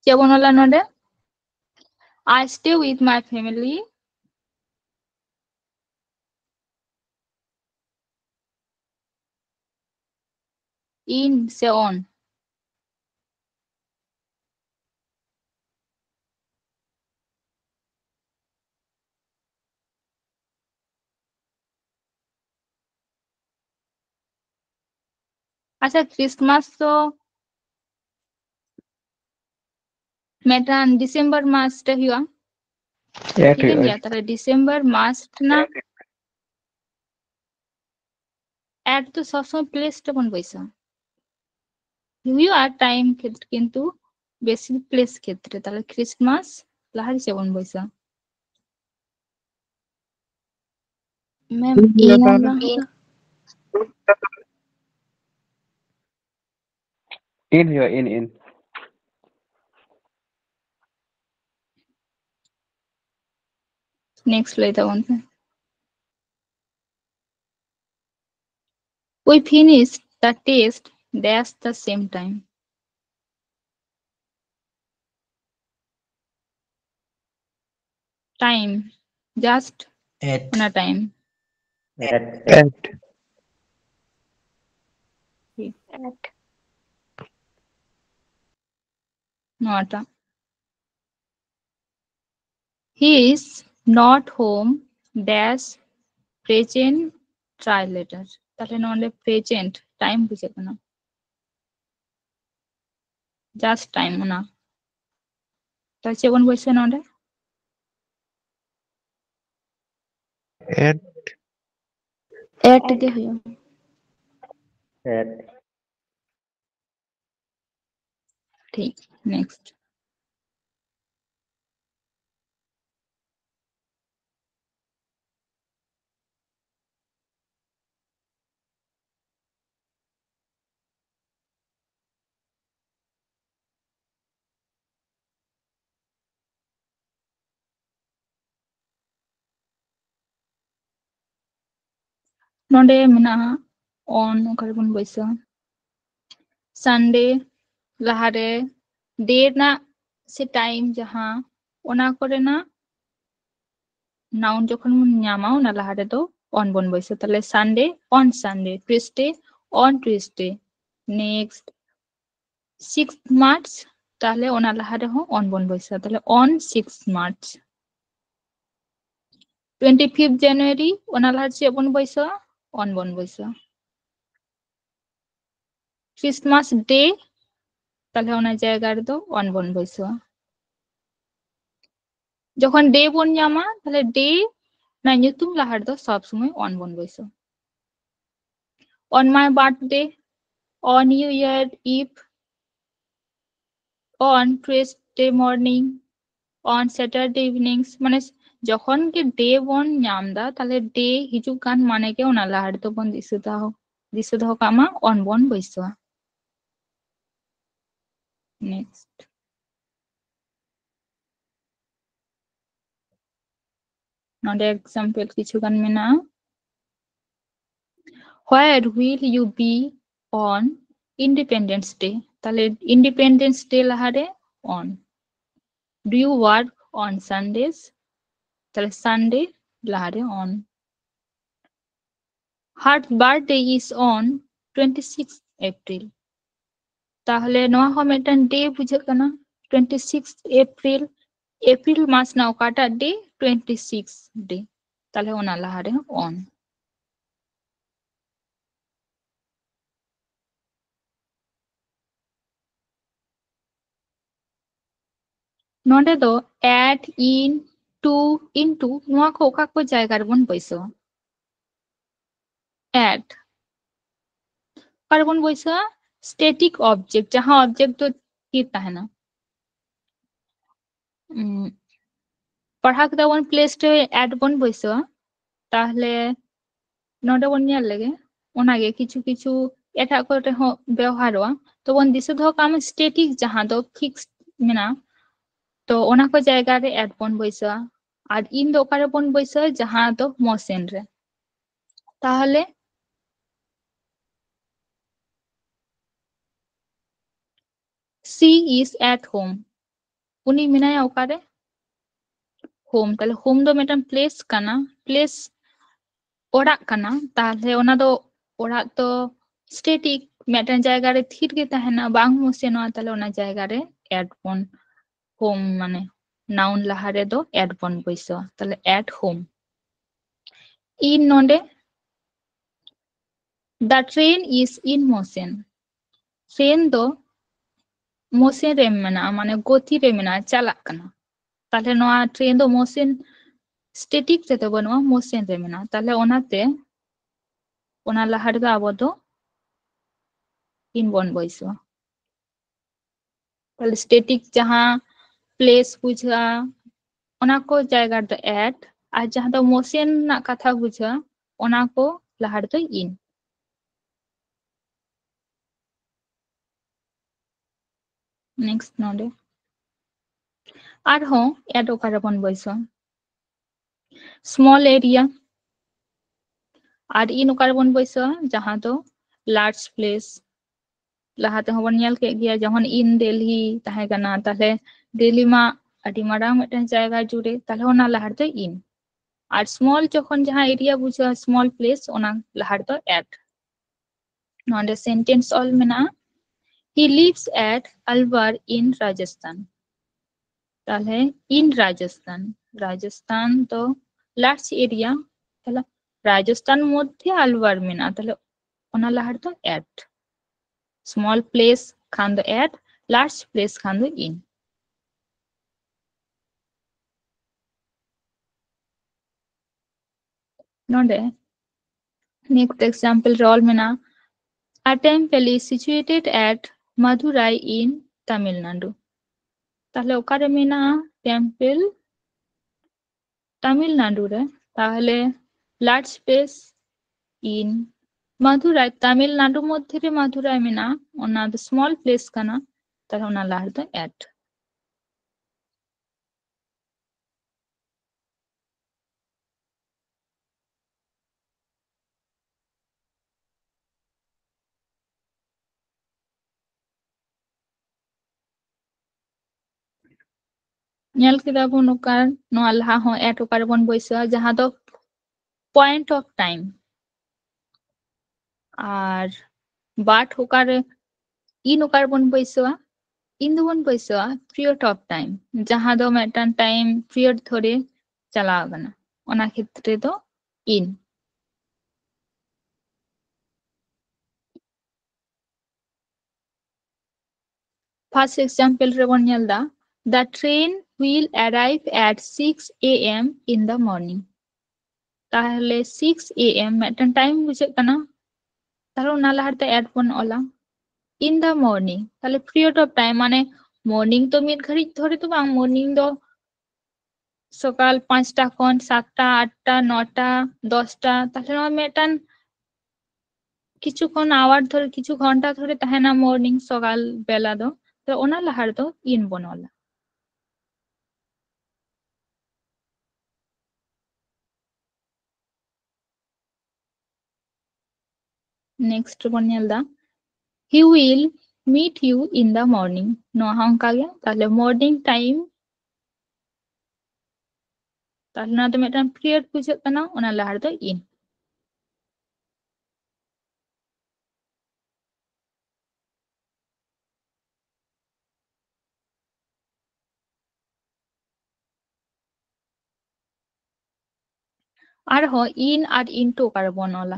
ᱪᱮᱫ ᱵᱚᱱ ᱚᱞᱟ ᱱᱚᱰᱮ? I stay with my family in se on. আচ্ছা Christmas তো মেটান December মাসে হুয়া ঠিক আছে তাহলে ডিসেম্বর মাস না এড তো সবসময় প্লেসটা বন পয়সা হুয়া টাইম ক্ষেত্রে কিন্তু বেশি প্লেস ক্ষেত্রে তাহলে ক্রিসমাস লাহারি সেবন পয়সা मैम इन आना होगा In here, in. नेक्स्ट लेता वन पे we finished the test dash the same time time just At. on a time At. nota he is not home dash present try later তাহলে নলে present time বুঝে কেন just time না তাহলে চেবন বলছে নলে एट दे हुआ At. ঠিক নেক্সট नोडे मेना ऑन ओकर बन बैसा संडे लहारे डे ना से टाइम जहां ओना करे ना नाउन जखन मन ᱧᱟᱢᱟ ओना लहारे दो ऑन बन बैसा ताले Sunday on Sunday Tuesday on Tuesday next 6 मार्च ताले ओना लहारे हो ऑन बन बैसा ताले ऑन 6 मार्च 25 जनवरी ओना लहारे से बन बैसा ऑन बन बैसा क्रिसमास डे তাহলে ওনা জায়গা রেদো অন বন বইসা যখন ডে বন ᱧᱟᱢᱟ তাহলে ডে না nyutum lahar do সব সময় অন বন বইসা on my birthday on new year eve on Tuesday morning on Saturday evenings মানে যখন কি ডে বন ᱧামদা তাহলে ডে হিজুক কান মানে কে ওনা lahar do বন দিসু দাও কামা অন বন বইসা নেক্সট নডে एग्जांपल কিছু গান মেনা where will you be on Independence Day তাহলে Independence Day লাহারে on do you work on Sundays তাহলে Sunday লাহারে on her birthday is on 26 April তাহলে নোয়া হবে একটা ডে বুঝে কেনা 26 April এপ্রিল মাস না ওকাটা ডে 26 ডে তাহলে ওনা লাহারে on नोडे दो at in to into नुआ को ओका को जायगा बन पैसो at कार्बन पैसा स्टैटिक ऑब्जेक्ट जहां ऑब्जेक्ट तो कितना है ना पढ़ा के वन प्लेस टे at बन पैसो ताहले नोडे बन ᱧᱮᱞ लगे ओनागे किछु किछु एटा कोटे हो व्यवहारवा तो बन दिसे दो काम स्टैटिक जहां दो फिक्स मेना तो ओना को जायगा रे at बन पैसा আর ইন দো ওকারে বন বইসা জাহাं দো মোশন রে তাহলে she is at home उनी मेनाया ओकारे होम ताले होम दो मेटन प्लेस काना प्लेस ओड़ाग काना ताले ओना दो ओड़ाग तो स्टैटिक मेटन जायगा रे थिर गे तहना बांग मोशनवा ताले ओना जायगा रे एड बन होम माने नाउन लाहा रे दो एड बन बइसो ताले एट होम इन नोंडे the train is in motion train दो मोशन रे मेना माने गति रे मेना चालाक काना ताले नोआ ट्रेन दो मोशन स्टैटिक रे तो बनवा मोशन रे मेना ताले ओनाते ओना लाहा रे दो आबो दो इन बन बइसो ताले स्टैटिक जहां प्लेस बुझा ओना को जायगा रे दो एड और जहां दो मोशन ना कथा बुझा ओना को लाहा रे दो इन नेक्स्ट नोंडे आरहों एड ओकारे बन बइसो स्मॉल एरिया और इन ओकारे बन बइसो जहां दो लार्ज प्लेस लाहाते होबन नेल के गया जहन इन दिल्ली ताहे कना ताले दिल्ली मा अडी मारांग मिटन जायगा जुड़े ताले ओना लाहार दो इन और स्मॉल जखन जहां एरिया बुझा स्मॉल प्लेस ओना लाहार दो एट नोंडे सेंटेंस ऑल मेना he lives at Alwar in Rajasthan ताले इन राजस्थान राजस्थान तो लार्ज एरिया ताले राजस्थान मध्य अलवार मेना ताले ओना लाहार दो एट स्मॉल प्लेस खान दो एट लार्ज प्लेस खान दो इन नोंडे नेक्स्ट एग्जांपल रोल मेना a temple is situated at Madurai in Tamil Nadu ताले ओकारे मेना टेम्पल तमिलनाडु रे ताहले large space in Madurai Tamil Nadu मध्य रे मधुराई मेना ओना द स्मॉल प्लेस काना ताहले ओना लाहार दो एट नेल केदा बन ओकार नोआ लाहा हो एट ओकार बन बइसो जहां दो पॉइंट ऑफ टाइम और बाट ओकार इन ओकार बन बइसो इन दो बन बइसो पीरियड ऑफ टाइम जहां दो मेटन टाइम पीरियड धरे चलाव गना ओना क्षेत्रे दो इन फर्स्ट एग्जांपल रे बन नेलदा the train will arrive at 6 a.m. in the morning ताहले 6 a.m. मेटन टाइम बुझे कना ताहले ओना लाहार ते एड बन ओला in the morning ताहले पीरियड ऑफ टाइम माने मॉर्निंग तो मिड घड़ी धरे तो बांग मॉर्निंग दो सकाल 5टा खन 7टा 8टा 9टा 10टा ताहले नोआ मेटन किछु खन आवर धरे किछु घंटा धरे ताहेना मॉर्निंग सकाल बेला दो तो ओना लाहार दो इन बनोला नेक्स्ट बन नेलदा he will meet you in the morning नोआ हम का गया ताहले मॉर्निंग टाइम ताहले ना तो मेटन पीरियड बुझे कना ओना लाहार दो इन और हो इन और इनटू ओकार बनोला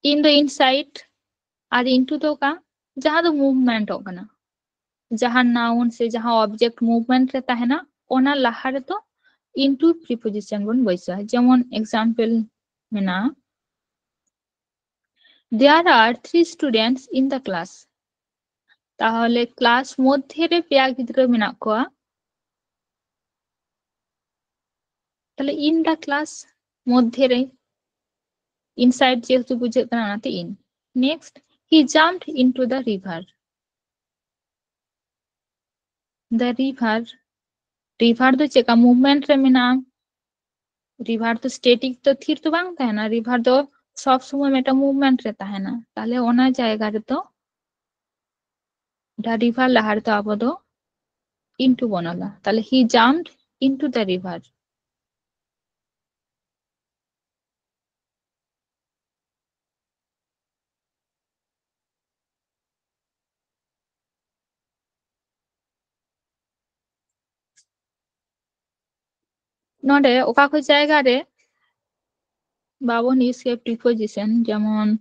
इन दो इनसाइड और इनटू तो का जहां दो मूवमेंट हो कना जहां नाउन से जहां ऑब्जेक्ट मूवमेंट रे ताहेना ओना लाहा रे तो इनटू प्रीपोजिशन बन बइसा जेमन एग्जांपल मेना there are 3 students in the class ताहले क्लास मध्य रे पेया गिद्रा मेना कोआ ताहले इन द क्लास मध्य रे इनसाइड जेहेतु बुझे कना नाते in next he jumped into the river the river दो चेका मूवमेंट रे मेना रिवर तो स्टैटिक तो थिर तो बांग ताहेना रिवर दो सब समय मेटा मूवमेंट रे ताहेना ताहले ओना जायगा रे तो the river lahar to abo do into bonola tale he jumped into the river node oka ko jayga re babon use ke preposition jemon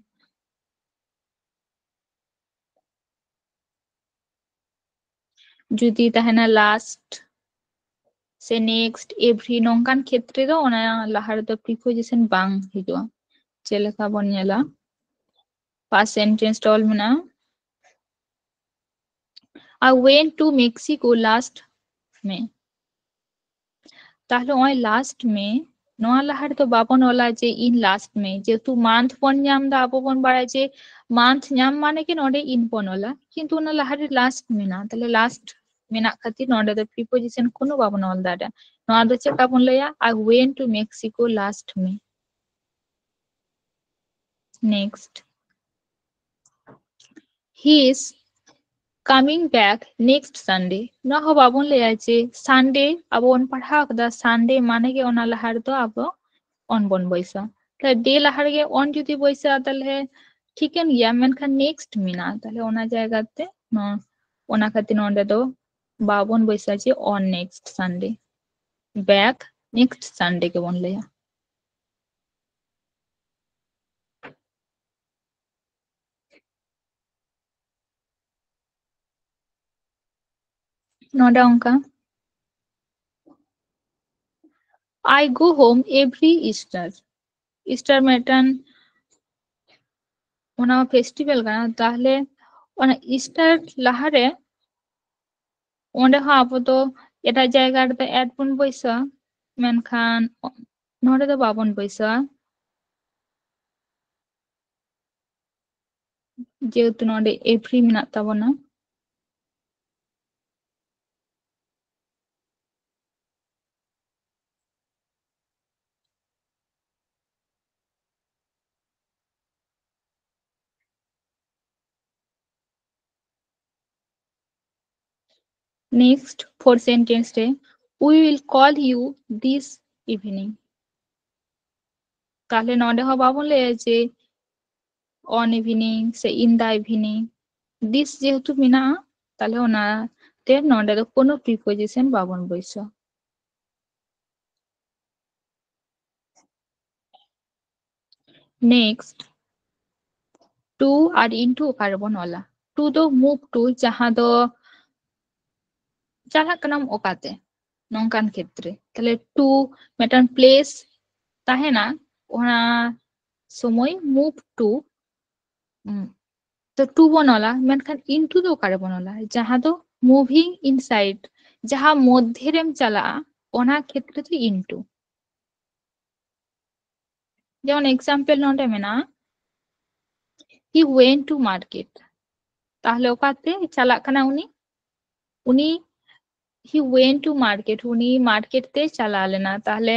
judi tahena last se next every nongkan khetre do ona lahar do preposition bang hijua cheleka bon nyela past sentence tol mena I went to Mexico last May তাহলে ওই last মে নোয়া লাহার তো Bapan OLA যে in last মে যেহেতু month পন নাম দা আপন বাড়ায় যে মান্থ নাম মানে কি নডে ইন পন ওলা কিন্তু ওনা লাহার লাস্ট মে না তাহলে লাস্ট মেনা খাতির নডে দা প্রিপোজিশন কোনো বাপন ওল দাটা নোয়া দো চেক আপন লয়া I went to Mexico last May next he is coming back next Sunday no ho babon le ache Sunday abon padha kada Sunday mane ge ona lahar do abo on bon boisa ta day lahar ge on jodi boisa tale thiken gya menkhan next mina tale ona jayga te no ona khatin onde do babon boisa je on next Sunday back next Sunday ke bon leya noda onka I go home every Easter metan ona festival kana tahle ona Easter lahare onde ho apo to eta jayga re add pun boisa menkhan node do babon boisa যেহেতু নডে every মেনাক তাবনা next for sentence day we will call you this evening তাহলে নডে ho babon le je on evening se in the evening this যেহেতু মিনা তাহলে ওনা তে নডে do কোনো preposition babon boisa next to R into carbon ola to do move to jaha do চালাক নাম ওকাতে নংকান ক্ষেত্রে তাহলে টু মেটান প্লেস তাহে না ওনা সময় মুভ টু তো টু বনলা মেনখান ইনটু দো কারে বনলা যাহা দো মুভিং ইনসাইড যাহা মধ্যে রেম চালা ওনা ক্ষেত্রে তো ইনটু যেমন example নটে Mena he went to market তাহলে ওকাতে চালাক কানা উনি he went to market উনি মার্কেট তে চালালেনা তাহলে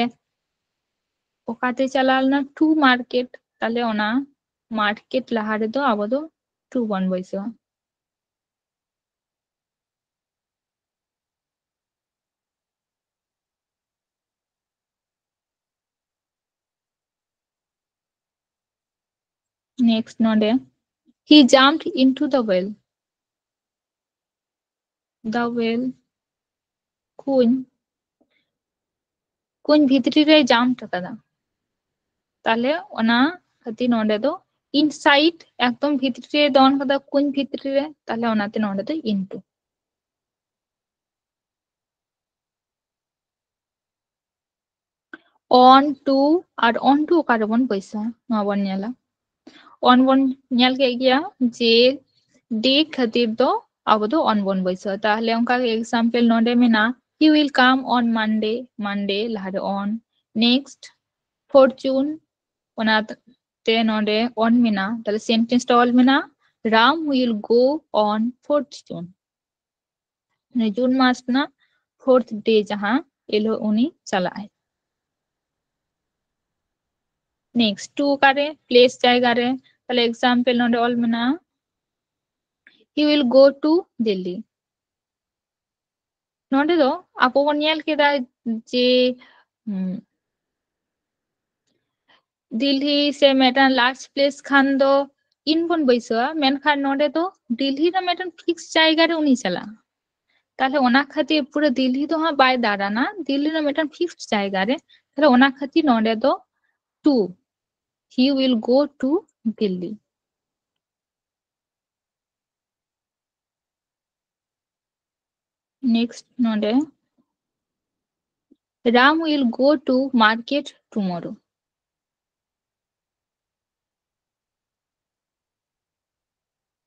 ওকাতে চালালনা টু মার্কেট তাহলে ওনা মার্কেট লাহারে তো আবদো টু বন বইসো next নডে he jumped into the well কুন ভিতরি রে জাম্প কাদা তাহলে ওনা খাতি নডে তো ইনসাইড একদম ভিতরি রে দন কাদা কুন ভিতরি রে তাহলে ওনাতে নডে তো ইনটু on to আর on to কারবন পয়সা নবন নেলা on বন নেল কে গিয়া যে ডে খাতির তো আবদো on বন পয়সা তাহলে অঙ্কা example নডে Mena he will come on Monday লাহারে on next fortune ওনা তে নডে on মেনা তাহলে সেন্টেন্স টা all Mena Ram will go on 4th June June মাস না 4th ডে যাহা এলো উনি চালায় নেক্সট টু কারে প্লেস জায়গা রে তাহলে এক্সাম্পল নডে অল মেনা he will go to Delhi. नोडे दो आपो बन ᱧᱮᱞ केदा जे दिल्ली से मेटन लार्ज प्लेस खान दो इन बन बैसवा मेनखान नोडे दो दिल्ली रा मेटन फिक्स जायगा रे उनी चला ताहले ओना खातिर पूरा दिल्ली तो हाँ बाय दाराना दिल्ली रा मेटन फिक्स जायगा रे ताहले ओना खातिर नोडे दो to he will go to Delhi. Next node Ram will go to market tomorrow.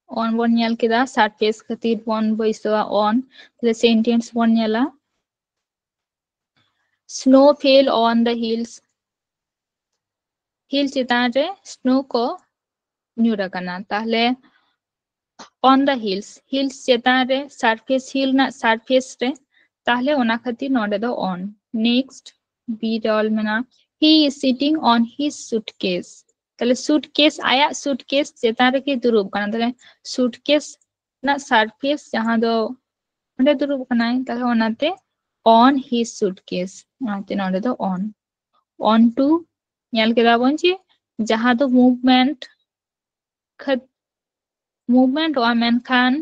On bon nyal keda surface khatir bon boiswa on the sentence bon nyala snow fell on the hills. Hill chetan re snow ko nyura kana tahle on the hills chetan re surface hill na surface re tahle ona khatir node do on. Next B all mena he is sitting on his suitcase. তাহলে suitcase আয়া suitcase চেতান রে কি দুরুব কানা তাহলে suitcase না surface যাহা দো ওটা দুরুব কানা তাহলে ওনাতে on his suitcase ওনাতে নড়ে দো on to ᱧᱮᱞ কেদা বন যে যাহা দো মুভমেন্ট ওয়া মেনখান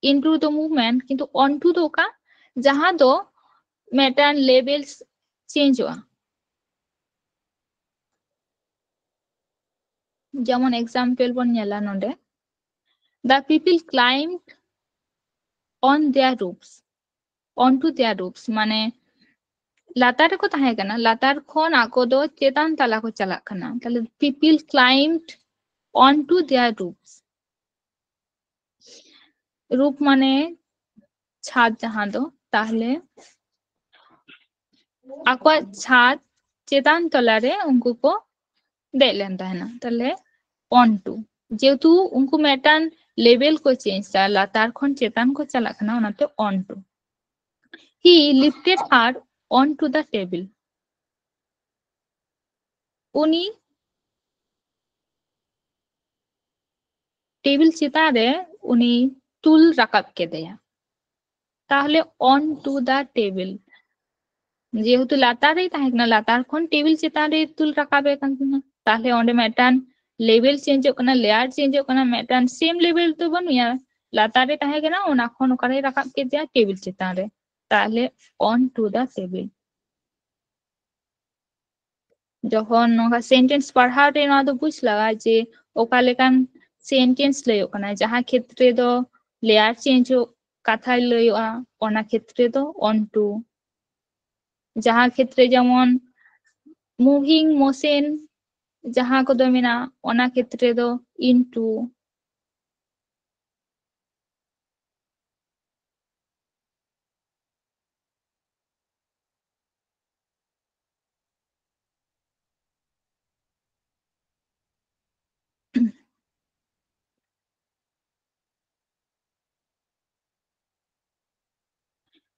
into the movement কিন্তু on to দো का যাহা দো মেটান লেভেলস চেঞ্জ ওয়া যেমন एग्जांपल বন ᱧᱮᱞᱟ নডে the people climbed on their roofs onto their roofs মানে লাতার রে কো তাহে কানা লাতার খন আকো দো চেতান তালা কো চালাক কানা তাহলে people climbed onto their roofs roof মানে ছাদ যাহা দো তাহলে আকো ছাদ চেতান তলা রে উনকু কো दे लेन ताहेना ताहले onto जेतु उनको मेटान लेवल को चेंज ता लातार खन चेतान को चला खाना ओनाते onto he lifted her onto the table उनी टेबिल चेतान रे उनी टूल राकाब के देया ताहले onto the table जेहेतु लातार रे ताहेना लातार खन टेबिल चेतान रे टूल राकाबे काना ताहले ओंडे मेटान लेवल चेंज होकना लेयर चेंज होकना मेटान सेम लेवल तो बनुया लातार रे ताहे गना ओना खन ओकारे राकाब के दिया टेबिल चेतान रे ताहले on to the table যখন নকা সেন্টেন্স পড়া রে না তো বুঝলা যে ওকা লেকান সেন্টেন্স লইও কানা যাহা ক্ষেত্রে দো লেয়ার চেঞ্জ কথা লইওয়া ওনা ক্ষেত্রে তো on to যাহা ক্ষেত্রে যেমন মুভিং মোশন যাহা কো দো মেনা ওনা ক্ষেত্রে দো into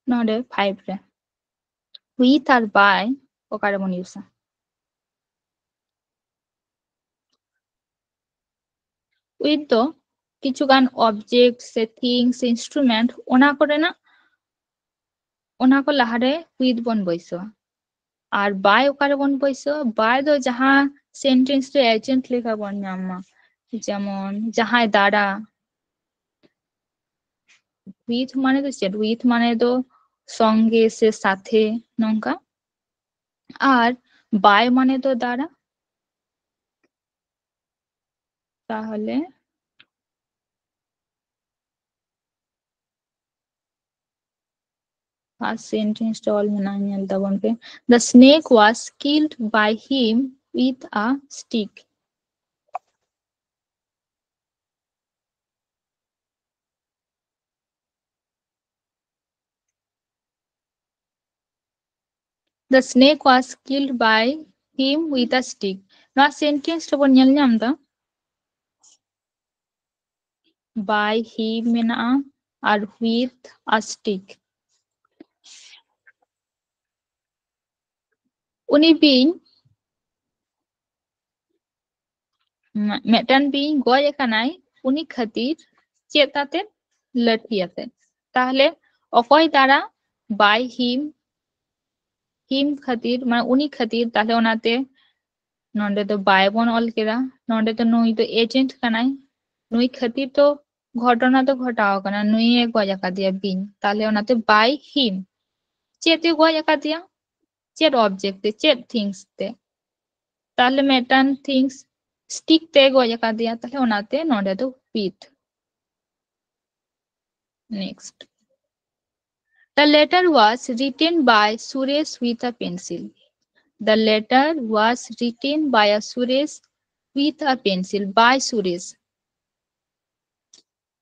নডে 5 রে with আর by ওকারে মন ইউসা with তো কিছু গান অবজেক্ট সে থিংস ইনস্ট্রুমেন্ট ওনা করে না ওনা কো লাহারে with বন বইসো আর বাই ওকারে বন বইসো বাই দো যাহা সেন্টেন্স রে এজেন্ট লেখা বন নামা যেমন যাহাই দ্বারা with মানে তো চেট with মানে তো সঙ্গে সে সাথে নঙ্কা আর বাই মানে তো দ্বারা তাহলে first sentence to all mena nyel tabon ke the snake was killed by him with a stick the snake was killed by him with a stick now sentence to bon nyel nyam da by him mena R with a stick उनी बिन मेटन बिन गय कानाय उनी खातिर चेत आते लाठी आते ताहले অকয় দ্বারা by him खातिर माने उनी खातिर ताहले ओनाते नोंडे तो by बन ऑल केदा नोंडे तो नुई तो एजेंट कनाई नुई खातिर तो घटना तो घटाओ कना नुई एक गया का दिया बिन ताहले ओनाते by him चेते गया का दिया चेत ऑब्जेक्ट ते चेत थिंग्स ते ताहले मेटान थिंग्स स्टिक ते गया का दिया ताहले ओनाते नोंडे तो with next the letter was written by Suresh with a pencil. The letter was written by a Suresh with a pencil by Suresh.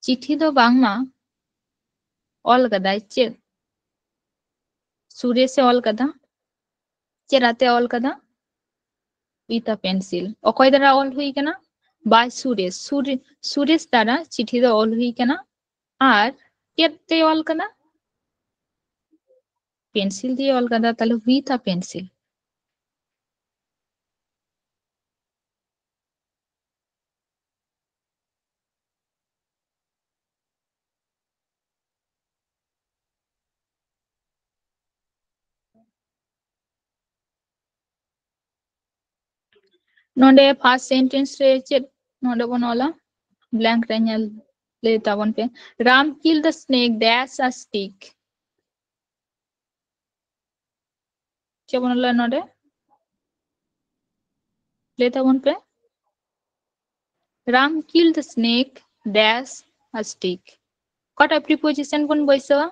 चिट्ठी दो बांगमा ऑल कदा चेत सुरेश से ऑल कदा चेराते ऑल कदा with a pencil অকয় দ্বারা অল হুই কেনা by সুরেশ সুরেশ দ্বারা চিঠি দো অল হুই কেনা আর কেতে অল কদা পেন্সিল দিয়ে অল কদা তাহলে with a pencil नोंडे फर्स्ट सेंटेंस रे चेत नोंडे बन ऑला ब्लैंक रे नेल ले ताबन पे Ram kill the snake dash a stick चे बनला नोंडे ले ताबन पे Ram kill the snake dash a stick कटा प्रीपोजिशन बन बइसवा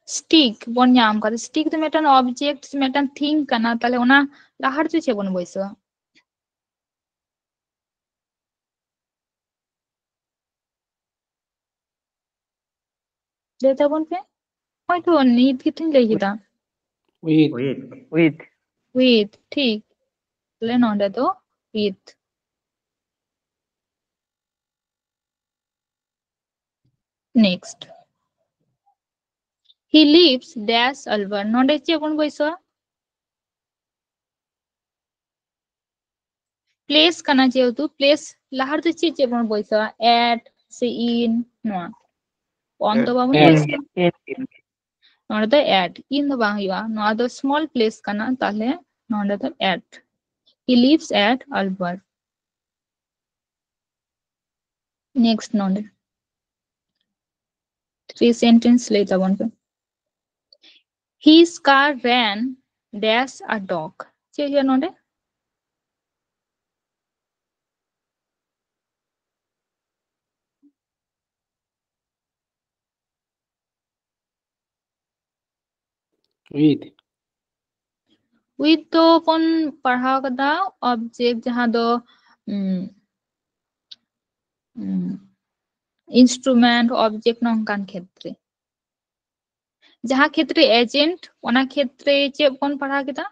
स्टिक बन नाम कर स्टिक तो मेटन ऑब्जेक्ट मेटन थिंग कना ताले ओना लाहर चे बन बइसवा ले ताबन पे होय तो नीट कितन ले हिदा with with ठीक ले नोंडे तो with next he lives dash alvar नोंडे चे बन बइसवा प्लेस कना जेहेतु प्लेस लाहर तो चे बन बइसवा at से in नोआ ऑन तो बाबन at बइसवा नोंडे तो at in तो बांग हुआ नोआ तो स्मॉल प्लेस कना ताले नोंडे तो at he lives at alvar next नोंडे 3 sentence later one पे his car ran dash a dog चे हिया नोंडे with with तो पन पढ़ा कदा ऑब्जेक्ट जहां दो इंस्ट्रूमेंट ऑब्जेक्ट नंकान क्षेत्रे जहां क्षेत्रे एजेंट ओना क्षेत्रे चे पन पढ़ा केदा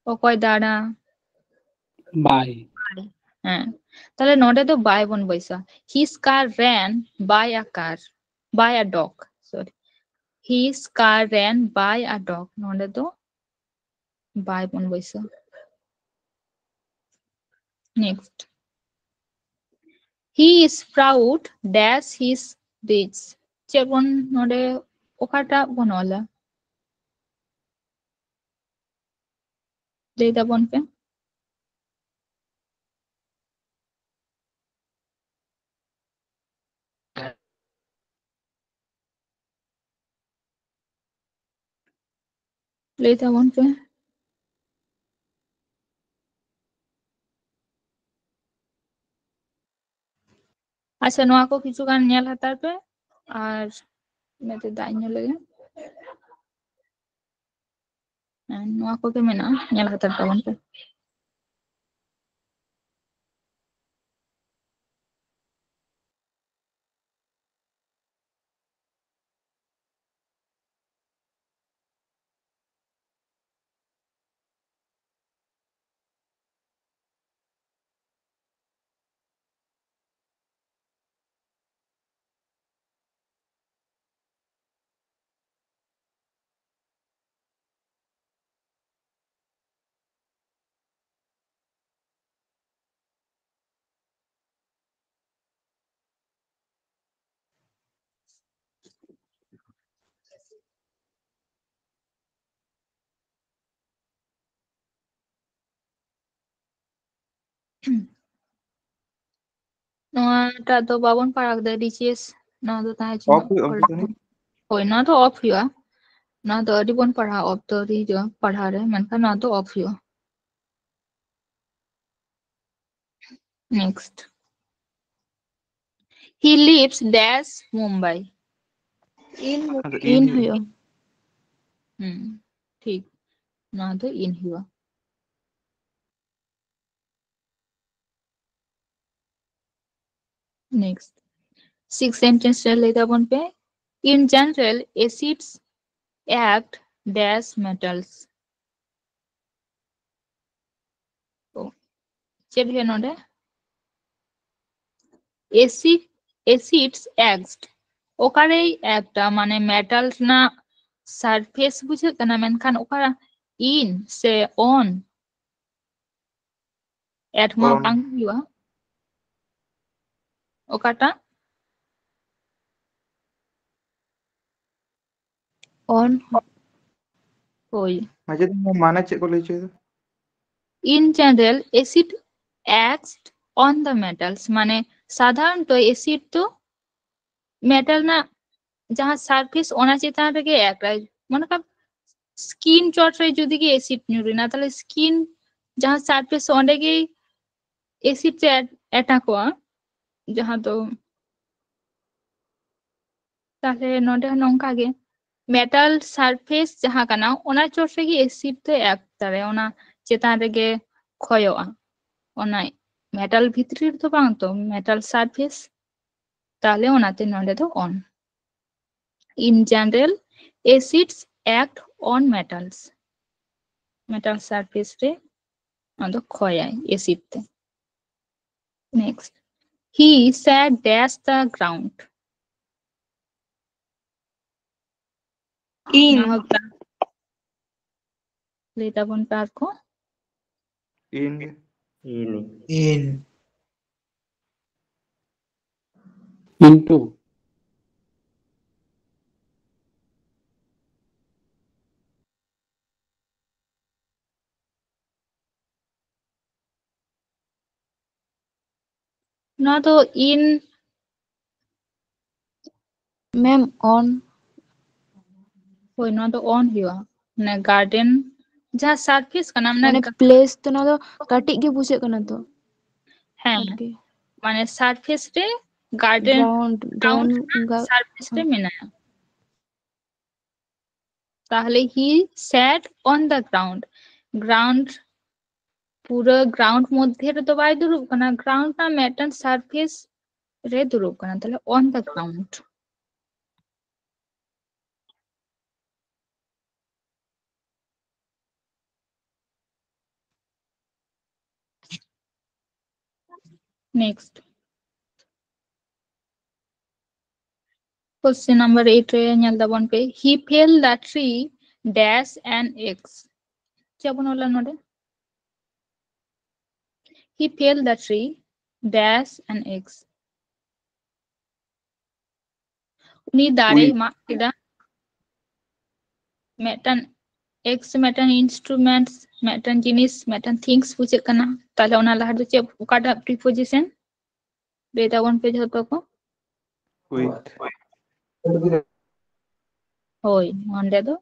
অকয় দ্বারা by হ্যাঁ তাহলে নডে তো বাই বন বইসা his car ran by a car by a dog sorry his car ran by a dog নডে তো বাই বন বইসা next he is proud dash his deeds चे বন নডে ওকাটা বনওয়ালা দেইতা বন पे लेता बन पे अच्छा नोआ को किछु गान नेल हतार पे और मेते दाइने लगे नोआ को के मेना नेल हतार ताबन पे ᱱᱚᱣᱟᱴᱟᱜ ᱫᱚ ᱵᱟᱵᱚᱱ ᱯᱟᱲᱦᱟᱣ ᱠᱮᱫᱟ ᱰᱤᱥᱤএᱥ ᱱᱚᱣᱟ ᱫᱚ ᱛᱟᱦᱮᱸ ᱦᱚᱪᱚ ᱦᱳᱭ ᱱᱚᱣᱟ ᱫᱚ ᱚᱯᱷ ᱦᱩᱭᱩᱜᱼᱟ ᱱᱚᱣᱟ ᱫᱚ ᱟᱹᱰᱤ ᱵᱚᱱ ᱯᱟᱲᱦᱟᱣ ᱚᱯᱷ ᱫᱚ ᱟᱹᱰᱤ ᱦᱤᱡᱩᱜᱼᱟ ᱯᱟᱲᱦᱟᱣ ᱨᱮ ᱢᱮᱱᱠᱷᱟन ᱱᱚᱣᱟ ᱫᱚ ᱚᱯᱷ ᱦᱩᱭᱩᱜᱼᱟ next he lives dash Mumbai in huyo ठीक नॉट द इन हुआ नेक्स्ट सिक्स सेंटेंस लेता बन पे in general acids act dash metals तो चलिए नोडे acids act ओकारे একটা মানে মেটালস না সারফেস বুঝে কেন মেনখান Okara in say on at ma bang huwa ওকাটা on होय माजे तो माने चेक को ले चाहिए in general acid acts on the metals মানে সাধারণত অ্যাসিড তো মেটাল না যাহা সারফেস ওনা চেতান রেগে একটা মনে কর স্কিন চটরে যদি কি অ্যাসিড নিউরি না তাহলে স্কিন যাহা সারফেস ওনে গে অ্যাসিড তে অ্যাটাক হওয়া যাহা তো তাহলে নডে নংকা গে মেটাল সারফেস যাহা কানা ওনা চটরে গে অ্যাসিড তে এক তারে ওনা চেতান রেগে ক্ষয়ওয়া ওনা মেটাল ভিতরির তো বাং তো মেটাল সারফেস তাহলে ওনাতে নডে তো on in general acids act on metals metal surface re ondo khoyai acid te next he sat dash the ground in na hogla leta bon par ko in in into na to in ma'am on hoi na to on huwa na garden jaha surface kana माने mane place तो ना तो काटिक गे बुझे कना तो ha आरके mane surface re garden ground ground ground surface re menaya তাহলে he sat on the ground ground পুরো গ্রাউন্ড মধ্যে তো বাই দুরুপ কানা গ্রাউন্ড না মেটাল সারফেস রে দুরুপ কানা তাহলে on the ground next question number 8 रे ñel dabon pe he fell the tree dash and x jabon ola node he fell the tree dash and x uni dare ma kida metan x metan instruments metan jinis metan things buje kana tahle ona lahar do che okada preposition de dabon pe jhoto ko quit hoy onde do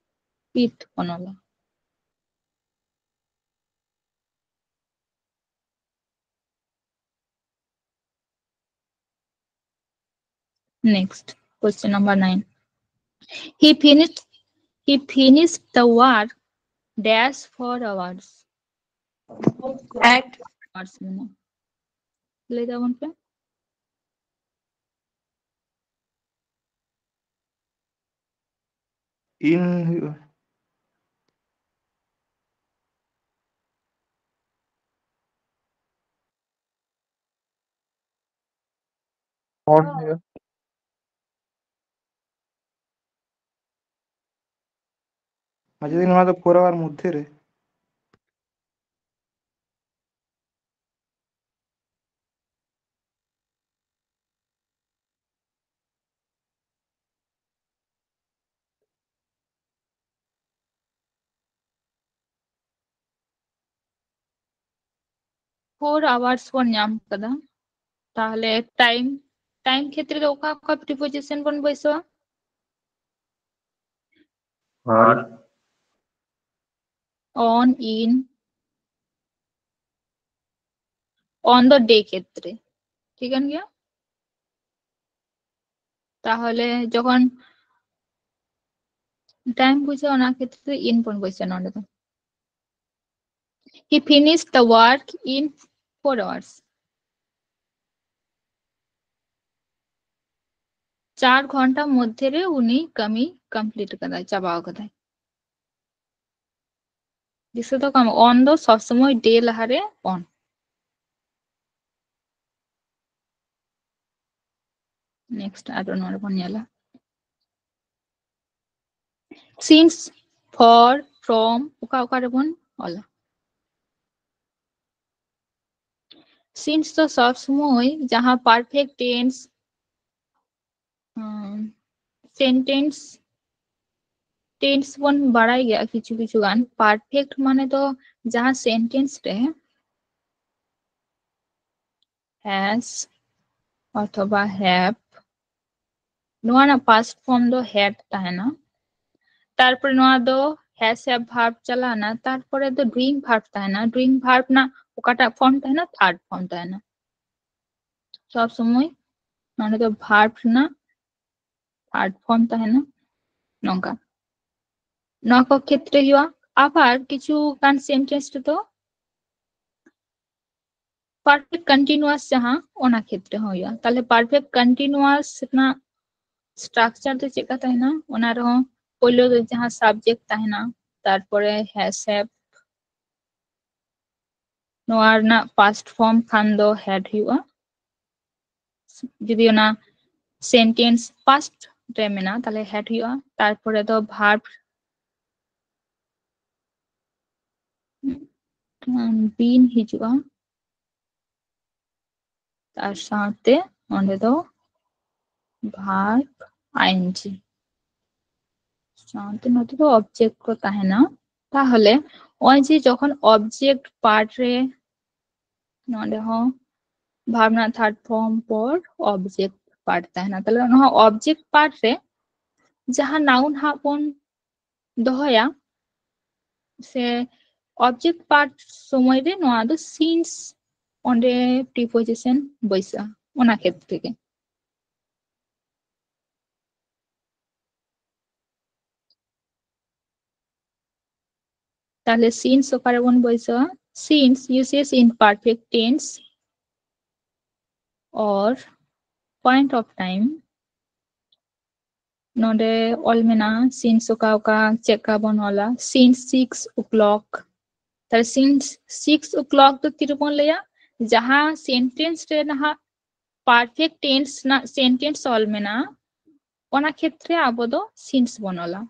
it onola next question number 9 he finished the work dash 4 hours at hours মানে ले যাবেন पे इन और माजे दिन तो 4 our मध्य रे 4 hours বন ñam kada তাহলে টাইম টাইম ক্ষেত্রে তো ওকা ওকা প্রিপোজিশন বন বসাवा on, on in on the day ক্ষেত্রে ঠিক আছে গিয়া তাহলে যখন টাইম বুঝে ওনা ক্ষেত্রে ইন বন বসে নন্ডে তো he finished the work in 4 hours 4 ঘন্টা মধ্যে রে উনি কামি কমপ্লিট করা চাবাও কথা দিছে তো কাম অন দো সব সময় ডে লাহারে অন নেক্সট আরো নর বনিয়ালা সিন্স ফর ফ্রম ওকা ওকা রে বন অলা সিন্স তো সব সময় যাহা পারফেক্ট টেন্স সেন্টেন্স টেন্স বন বাড়াই গিয়া কিছু কিছু গান পারফেক্ট মানে তো যাহা সেন্টেন্স রে হ্যাজ অথবা হ্যাভ নোয়া না পাস্ট ফর্ম দো হ্যাড তাহেনা তারপরে নোয়া দো হ্যাজ হ্যাভ ভার্ব চালানা তারপরে তো ডুইং ভার্ব তাহেনা ডুইং ভার্ব না ওকাটা ফর্ম তাহেনা থার্ড ফর্ম তাহেনা সব সময় মানে তো ভার্ব না থার্ড ফর্ম তাহেনা নঙ্কা নক ক্ষেত্রে হিয়া আবার কিছু গান সেন্টেন্স তো পারফেক্ট কন্টিনিউয়াস যাহা ওনা ক্ষেত্রে হইয়া তাহলে পারফেক্ট কন্টিনিউয়াস না স্ট্রাকচার তো চেকা তাহেনা ওনা রহ পয়লো যাহা সাবজেক্ট তাহেনা তারপরে হ্যাজ হ্যাভ নোয়ার না পাস্ট ফর্ম খান দো হ্যাড হিয়া যদি ওনা সেন্টেন্স পাস্ট রে মেনা তাহলে হ্যাড হিয়া তারপরে তো ভার্ব বিন হিজুয়া তার সাথে অন্ডে দো ভার্ব আইএনজি সাথে নতে তো অবজেক্ট কো তাহেনা তাহলে ওই যে যখন অবজেক্ট পার্ট রে নন্ডে হ ভাবনা থার্ড ফর্ম পর অবজেক্ট পার্ট তাহেনা তাহলে নহ অবজেক্ট পার্ট রে যাহা নাউন হাপন দহয়া সে অবজেক্ট পার্ট সময় রে নোয়া দো সিন্স অন্ডে প্রিপোজিশন বৈসা ওনা ক্ষেত্রে থেকে তাহলে সিন্স ওকারে বন বৈসা since uses in perfect tense or point of time नोडे ऑलमेना since ओका ओका चेका बन वाला since 6 o'clock तार since 6 o'clock तो तिरपन लिया जहाँ सेंटेंस रे ना परफेक्ट टेंस ना सेंटेंस ऑलमेना ओना क्षेत्रे आबो दो since बन वाला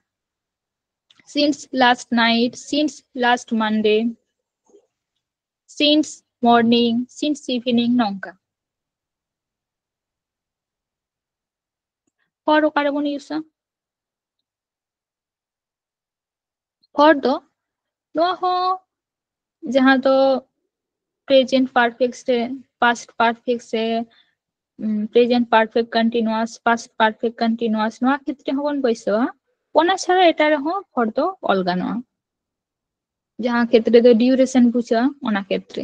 since last night since last Monday since morning since evening नौका for ओकारे बन यूसा for दो नो हो जहाँ तो प्रेजेंट परफेक्ट से पास्ट परफेक्ट से present perfect continuous past perfect continuous नोआ क्षेत्रे हबन बयसवा ओना छाड़ा एटा रहो for दो अलगा नोआ जहाँ क्षेत्रे दो ड्यूरेशन बुझा ओना क्षेत्रे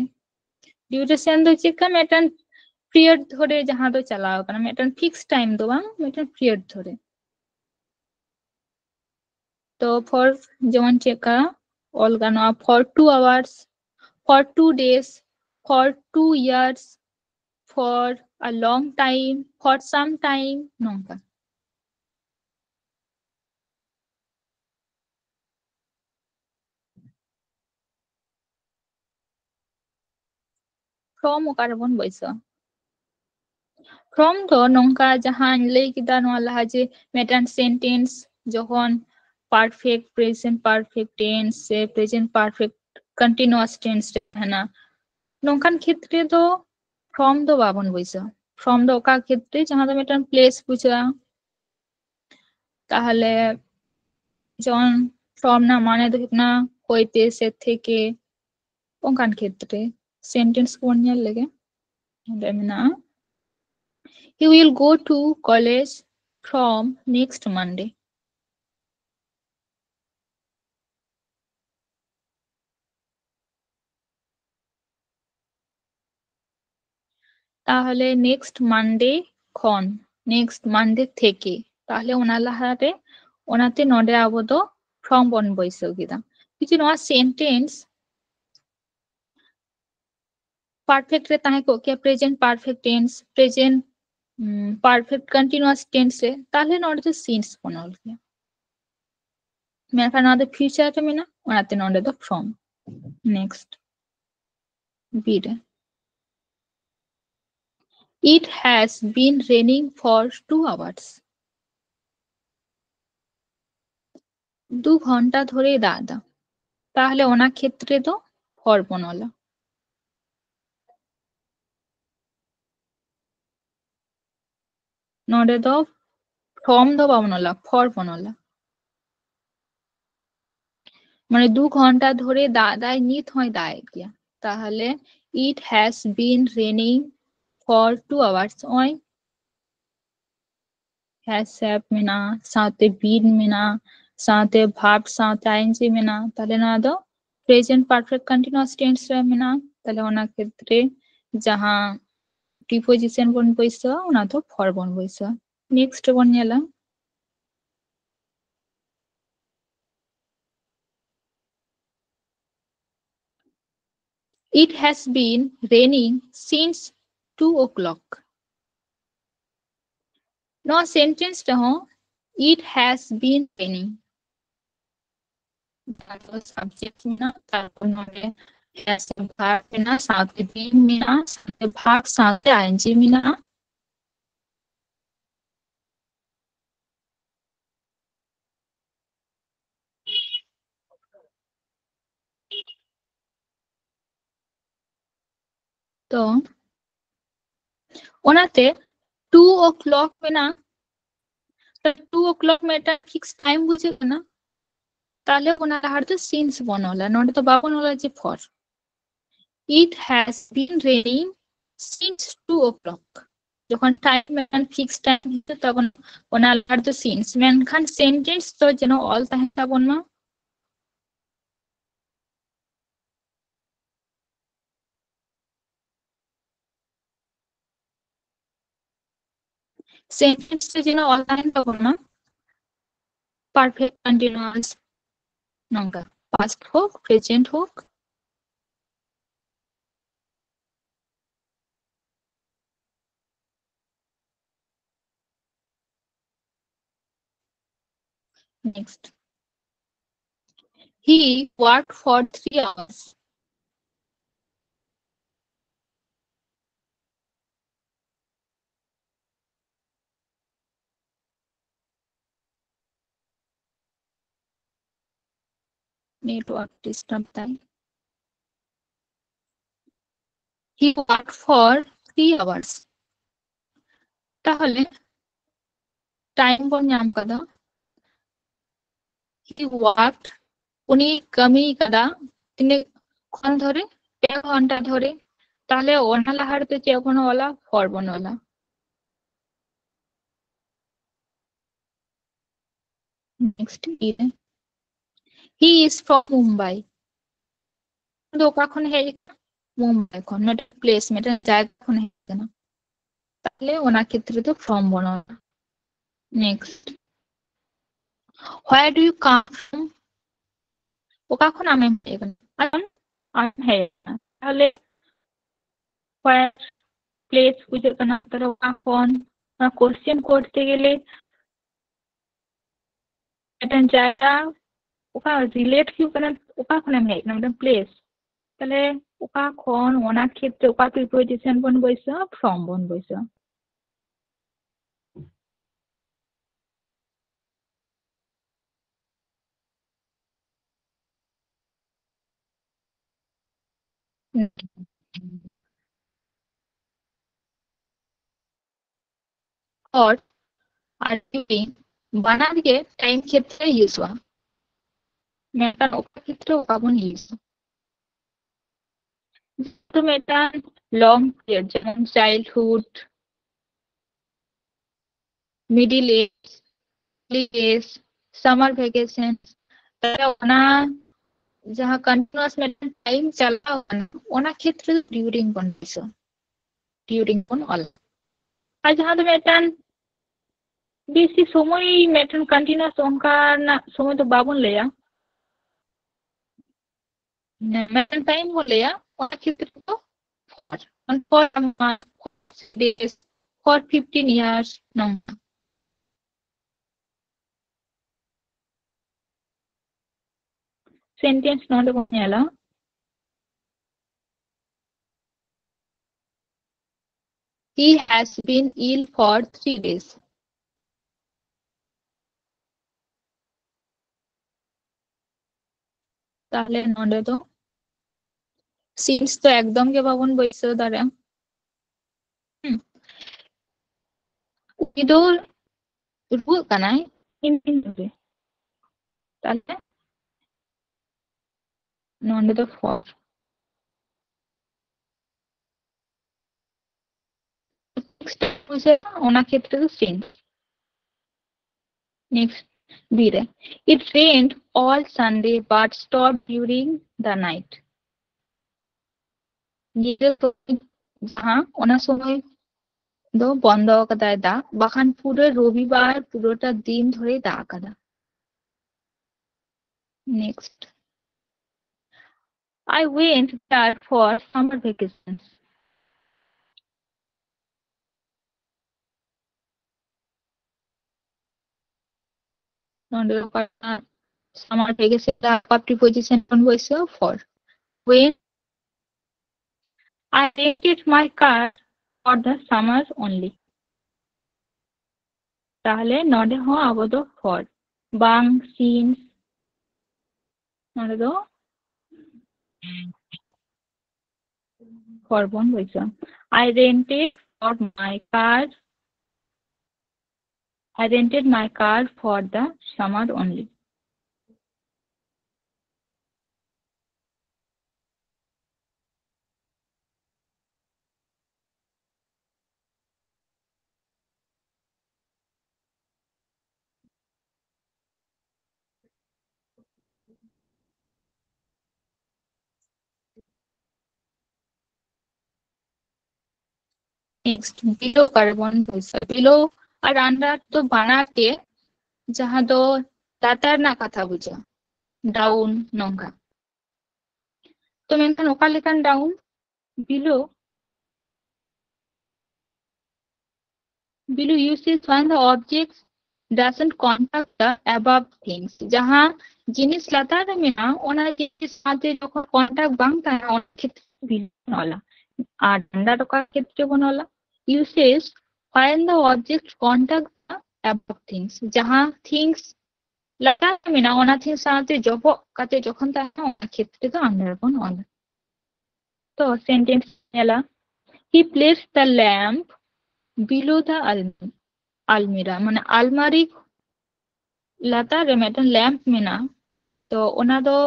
ड्यूरेशन दो चेका मेटन पीरियड धरे जहाँ दो चलाओ कना मेटन फिक्स टाइम दो बांग मेटन पीरियड धरे तो for जेमन चेका अलगा नोआ for 2 hours for 2 days for 2 years for a long time for some time नोंका from ओकारे बन बयसा from तो नोंका जहाँ ले किदा नोआ लहा जे मेटन सेंटेंस जखन परफेक्ट प्रेजेंट परफेक्ट टेंस से प्रेजेंट परफेक्ट कंटीन्यूअस टेंस है ना नोंकान क्षेत्रे तो from दो बाबन बयसा from दो ओका क्षेत्रे जहाँ तो मेटन प्लेस बुझा ताहले जौन from ना माने तो कितना होइते से थेके ओंकान क्षेत्रे सेंटेंस को बनिया लगे ना He will go to college from next Monday. তাহলে নেক্সট মানডে খন নেক্সট মানডে থেকে তাহলে ᱚᱱᱟ ᱞᱟᱦᱟᱨᱮ ᱚᱱᱟᱛᱮ ᱱᱚᱰᱮ ᱟᱵᱚ ᱫᱚ from ᱵᱚᱱ ᱵᱟᱹᱭᱥᱟᱹᱣ ᱠᱮᱫᱟ ᱡᱩᱫᱤ ᱱᱚᱣᱟ সেন্টেন্স পারফেক্ট রে তাᱦᱮᱸ ᱠᱚᱜ ᱠᱮᱭᱟ present perfect tense present perfect continuous tense রে তাহলে ᱱᱚᱰᱮ ᱫᱚ সিন্স ᱵᱚᱱ ᱚᱞ ᱠᱮᱭᱟ ᱢᱮᱱᱠᱷᱟᱱ ᱱᱚᱣᱟ ᱫᱚ ᱯᱷᱤউᱪᱟᱨ ᱨᱮ ᱢᱮᱱᱟᱜ ᱚᱱᱟᱛᱮ ᱱᱚᱰᱮ ᱫᱚ from next B রে It has been raining for 2 hours. 2 ঘন্টা ধরে দাগ দাও তাহলে ওনা ক্ষেত্রে তো for বনলা নডে তো from দ বনলা for বনলা মানে 2 ঘন্টা ধরে দাদাই নিত হয় দায় কিয়া তাহলে it has been raining for 2 hours ওই has have মেনা সাথে been মেনা সাথে verb সাথে ing মেনা তাহলে না দো প্রেজেন্ট পারফেক্ট কন্টিনিউয়াস টেন্স রে মেনা তাহলে ওনা ক্ষেত্রে যাহা প্রিপোজিশন বন বইসা ওনা তো for বন বইসা নেক্সট বন নেলা It has been raining since 2 o'clock. No sentence रहो It has been raining. That was subject ना तारपन नोडे has verb ना साथे been मिना साथे verb साथे ing मिना तो ओनाते 2 o'clock में ना 2 o'clock में এটা ফিক্স টাইম বুঝে না তাহলে ওনা লাহার তো সিন্স বনলা নডে তো বাবন হলা যে for It has been raining since 2 o'clock. যখন টাইম ম্যান ফিক্স টাইম হিতে তখন ওনা লাহার তো সিন্স ম্যান খান সেন্টেন্স তো যেন অল তাহে তাবন মা সেন্টেন্স তো যেন অল তাহে তাবন মা পারফেক্ট কন্টিনিউয়াস নঙ্কা পাস্ট হোক প্রেজেন্ট হোক next He worked for 3 hours. Network disturb time. He worked for 3 hours. তাহলে টাইম বন নাম কদা He worked উনি কামি কদা তিনি কোন ধরে 1 ঘন্টা ধরে তাহলে ওনা লাহার তো যে কোনো ওলা ফর বনলা next He is from Mumbai. তো কখন হে মুম্বাই কোন মেটা প্লেস মেটা জায়গা কোন হে না তাহলে ওনা ক্ষেত্রে তো ফ্রম বনলা next Where do you come from? ও কখন আমি এখানে আমি হে তাহলে where প্লেস বুঝে না তাহলে কখন কোশ্চেন করতে গেলে এটা জায়গা ওকা রিলেট কিউ কেন ওকা কোন আমি না মানে প্লেস তাহলে ওকা কোন ওনা ক্ষেত্রে ওকা প্রিপোজিশন বন বইসা ফ্রম বন বইসা और আর doing বানান দিয়ে টাইম ক্ষেত্রে ইউজ হয় মেটা ওকা ক্ষেত্রে ওকা বন ইউজ তো মেটা লং পিরিয়ড যেমন childhood middle age, early age, summer vacations, তাহলে ওনা जहाँ continuous में time चला होगा ना, ओना क्षेत्र during बन बिसो, during बन all। আর जहाँ तो मेटन बेसी समय मेटन continuous उनका ना समय तो बाबुन ले या, मेटन time हो ले या, ओना क्षेत्र तो for a month, days, for 15 years, no। Sentence not bonyala. He has been ill for 3 days. তাহলে নলে তো সিন্স তো একদম কে বাবন বইছে দাঁড়া। উনি তো রুয়াক কানাই ইন হবে। তাহলে নলে তো ফর। বুঝে ওনা ক্ষেত্রে তো সিন্স। নেক্সট বিরে। It rained all Sunday but stopped during the night. ये तो हाँ ওনা সময় दो বন্ধ কাদায় দা বাখান পুরো রবিবার পুরোটা দিন ধরে দা কাদা। Next I went there for summer vacations. Summer vacation the preposition was for. When I rented my car for the summers only. তাহলে নডে হ আবদ for. Bang, since, নডে দো for বন বইছে। I rented my car for the summer only. Next, below carbon বইছে। Below আর under তো বানাতে যাহা দো লাতার না কথা বুঝা। Down নঙ্কা। তো মেনখান ওকা লেখান down below uses when the object doesn't contact the above things. जहाँ जिनिस लातार में ना ओना जिनिस साथे যখন contact bang था ना ओना क्षेत्र below वाला আর under ওকা ক্ষেত্রে বনলা uses when the object contact the above things. जहाँ things लातार में ना ओना things साथे जब काते যখন ता ना ओना ক্ষেত্রে তো under বনলা। तो sentence नेला he placed the lamp below the almirah মানে আলমারি লাতারে মেটান ল্যাম্প মেনা তো ওনা দো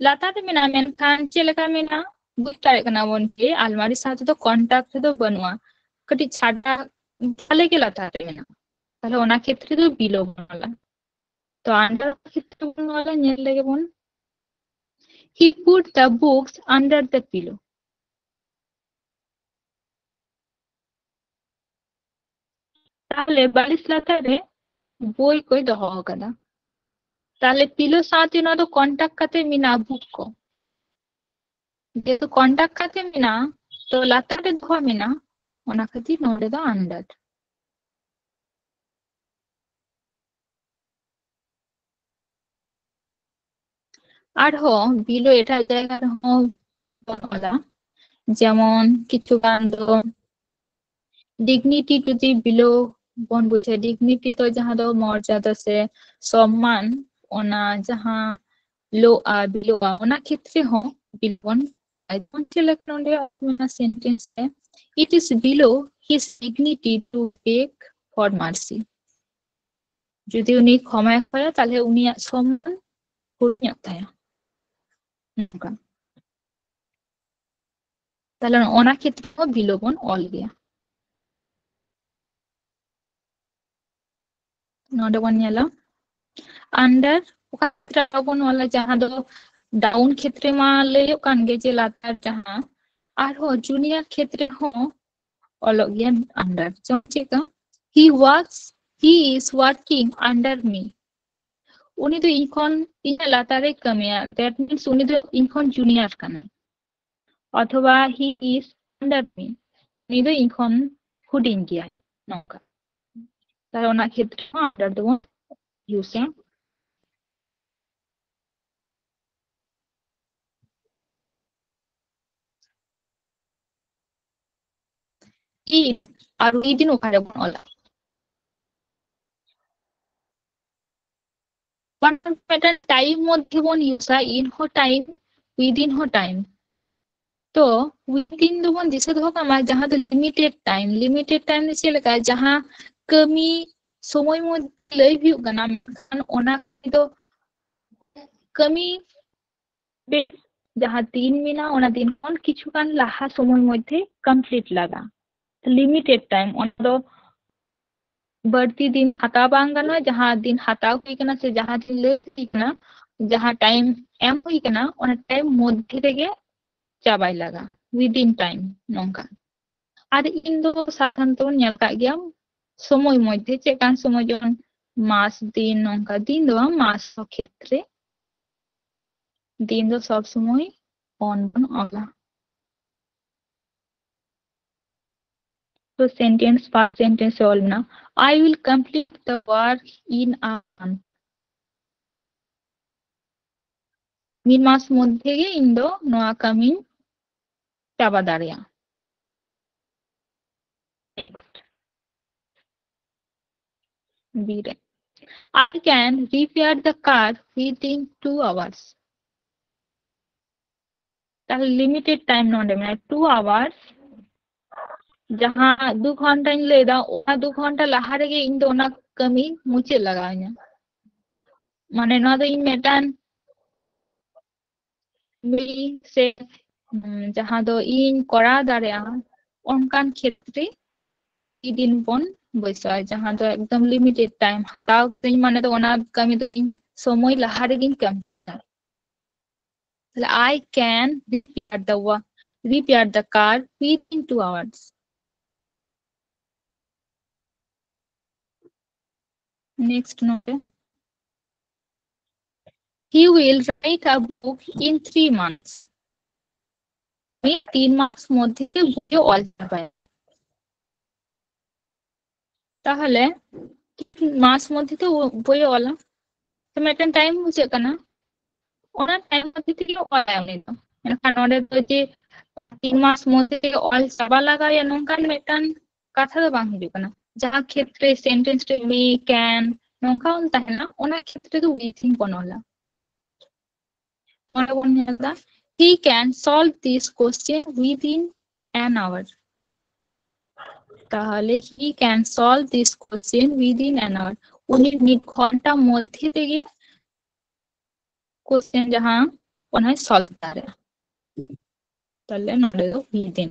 লাতারে মেনা মেনখান চেলেকা মেনা বুঝতারে কানা বনকে আলমারি সাথে তো কন্টাক্ট তো বনवा কটি ছাড়া তাহলে কি লাতারে মেনা তাহলে ওনা ক্ষেত্রে তো বিলো বনলা তো আন্ডার ক্ষেত্রে বনলা নেল লাগে বন he put the books under the pillow তাহলে বালিশ লাতারে বই কই দহ কাদা তাহলে পিলো সাথে না তো কন্টাক্ট কাতে মিনা বুক को যেহেতু কন্টাক্ট কাতে মিনা তো লাতারে দহ মিনা ওনা খাতি নড়ে দো আন্ডার আর হ বিলো এটা জায়গার হ বলা যেমন কিছু গান দো ডিগনিটি যদি বিলো বন বুঝে ডিগনিটি তো যাহা দো মর্যাদা সে সম্মান ওনা যাহা লো বিলো ওনা ক্ষেত্রে হ বিলবন আইবন চেলেক নন্ডে আপনা sentence A it is below his dignity to beg for mercy যদি উনি ক্ষমা করে তাহলে উনি সম্মান করুন তাই তাহলে ওনা ক্ষেত্রে বিলোবন অল গিয়া नोडे बन नेला अंडर ओका क्षेत्र बन वाला जहां दो डाउन क्षेत्र मा लयो कान गे जे लातार जहां आर हो जूनियर क्षेत्र हो ओलग गया under Chekka he is working under me उनी तो इखन इन लातारे कमिया दैट मींस उनी तो इखन जूनियर काना अथवा he is under me उनी तो इखन हुडिंग गया नोका तार ओना क्षेत्र में अंडर दो यूज़ in और within ओकारे बन ओला वन पैटर्न टाइम मध्य बन यूज़ा in हो टाइम within हो टाइम तो within दो बन दिशा दो का मार जहाँ तो लिमिटेड टाइम ने चले का जहाँ कमी समय मध्य लय भी उगना kan ओना तो कमी बे जहाँ 3 मिना ओना दिन कौन किचु कान लाहा समय मध्य कंप्लीट लगा लिमिटेड टाइम ओना दो बढ़ती दिन हता बांग गना जहाँ दिन हता हुई कना से जहाँ दिन ले हुई कना जहाँ टाइम एम हुई कना ओना टाइम मध्य रेगे चाबाई लगा विदिन टाइम नोंका आर इन दो साधारण तो नेल का गया समय मध्य चेकान समय जन मास दिन नोंका दिन दो मास क्षेत्रे दिन दो सब समय ऑन बन ओला तो सेंटेंस पास्ट सेंटेंस ऑल ना I will complete the work in a month min mas moddhe ge indo noa kami chaba dareya B re I can repair the car within 2 hours तार limited time नोंडे में 2 hours जहाँ 2 घंटा इन ले दा ओना 2 घंटा लहा रेगे इन दो ओना कमी मुचे लगाया माने ना दो इन मेटान मी से जहाँ दो इन करा दारेया ओनकान क्षेत्रे दिन बन बसाय जहाँ दो एकदम लिमिटेड टाइम ताव तो माने तो ओना कमी तो इन समय लहा रेगे कम I can repair the car within 2 hours. Next note. He will write a book in 3 months. 3 months মধ্যে বইয়ে অল যাবে তাহলে মাস মধ্যে তো বইয়ে অলা তো মেটান টাইম বুঝে কানা ওনা টাইম মধ্যে থেকে অল আমনি তো এখান ওরে তো যে 3 মাস মধ্যে থেকে অল চাবা লাগায় নঙ্কান মেটান কথা তো বাং হিজু কানা যাহা ক্ষেত্রে সেন্টেন্স তে we can নঙ্কা উন তাহেনা ওনা ক্ষেত্রে তো উইথিং বনলা ওনা বনলা he can solve this question within an hour তাহলে he can solve this question within an hour উনি মিনিট ঘন্টা মধ্যে থেকে क्वेश्चन जहां उन्हें सॉल्व करे তাহলে নলে দো within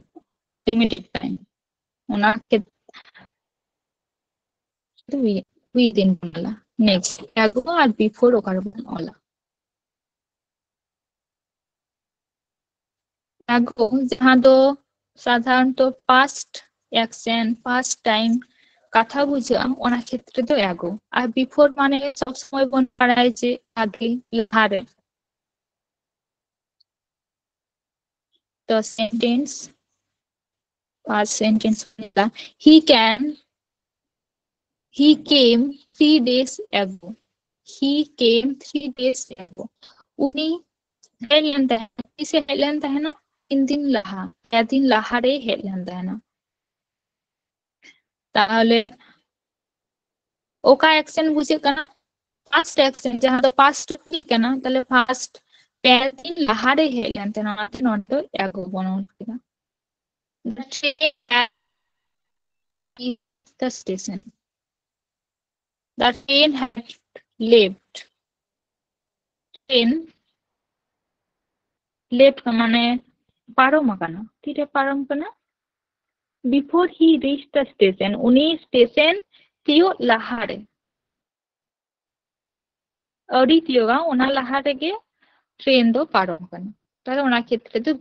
limited time ওনা के within বলা नेक्स्ट ago আর before ওকার বলা ago जहां दो साधारणत पास्ट एक्शन पास्ट टाइम कथा बुझा ओना क्षेत्र तो ago আর before माने सब समय बन पड़ाय जे आगे लाहारे the sentence past sentence he came 3 days ago he came 3 days ago उनी हेलेंता है इसे हेलेंता है ना 3 दिन लहा या दिन लहारे हेलेंता है ना ताहले ओका एक्शन बुझे कना फास्ट एक्शन जहां तो फास्ट ठीक है ना ताहले फास्ट पैर दिन लहारे हेलेंता ना नॉट तो एगो बनोन किना the train at the station the train had left train left माने पारम काना ठीक है पारम काना before he reached the station उनी स्टेशन तियो लहारे ᱟᱹᱣᱨᱤ ᱛᱤᱭᱳᱜᱟ ᱚᱱᱟ ᱞᱟᱦᱟ ᱨᱮᱜᱮ ট্রেন ᱫᱚ ᱯᱟᱨᱚᱢ ᱠᱟᱱᱟ তাহলে ᱚᱱᱟ ক্ষেত্রে ᱫᱚ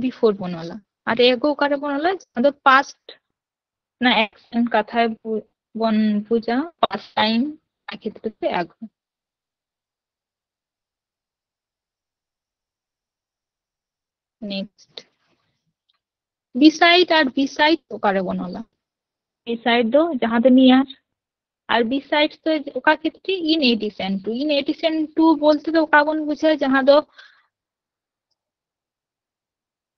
বিফোর ᱵᱚᱱ ᱚᱞᱟ আর এগো ᱚᱠᱟᱨᱮ ᱵᱚᱱ ᱚᱞᱟ ᱡᱟᱦᱟᱸ ᱫᱚ পাস্ট না অ্যাকশন কথায় বন বুঝা পাস্ট টাইম এই ক্ষেত্রে তো এগো নেক্সট বিসাইড আর বিসাইড ওকারে বন অলা বিসাইড দো যাহাতে নিয়ার আর বিসাইড তো ওকা ক্ষেত্রে ইন এডিশন টু বলতে তো ওকা বন বুঝায় যাহা দো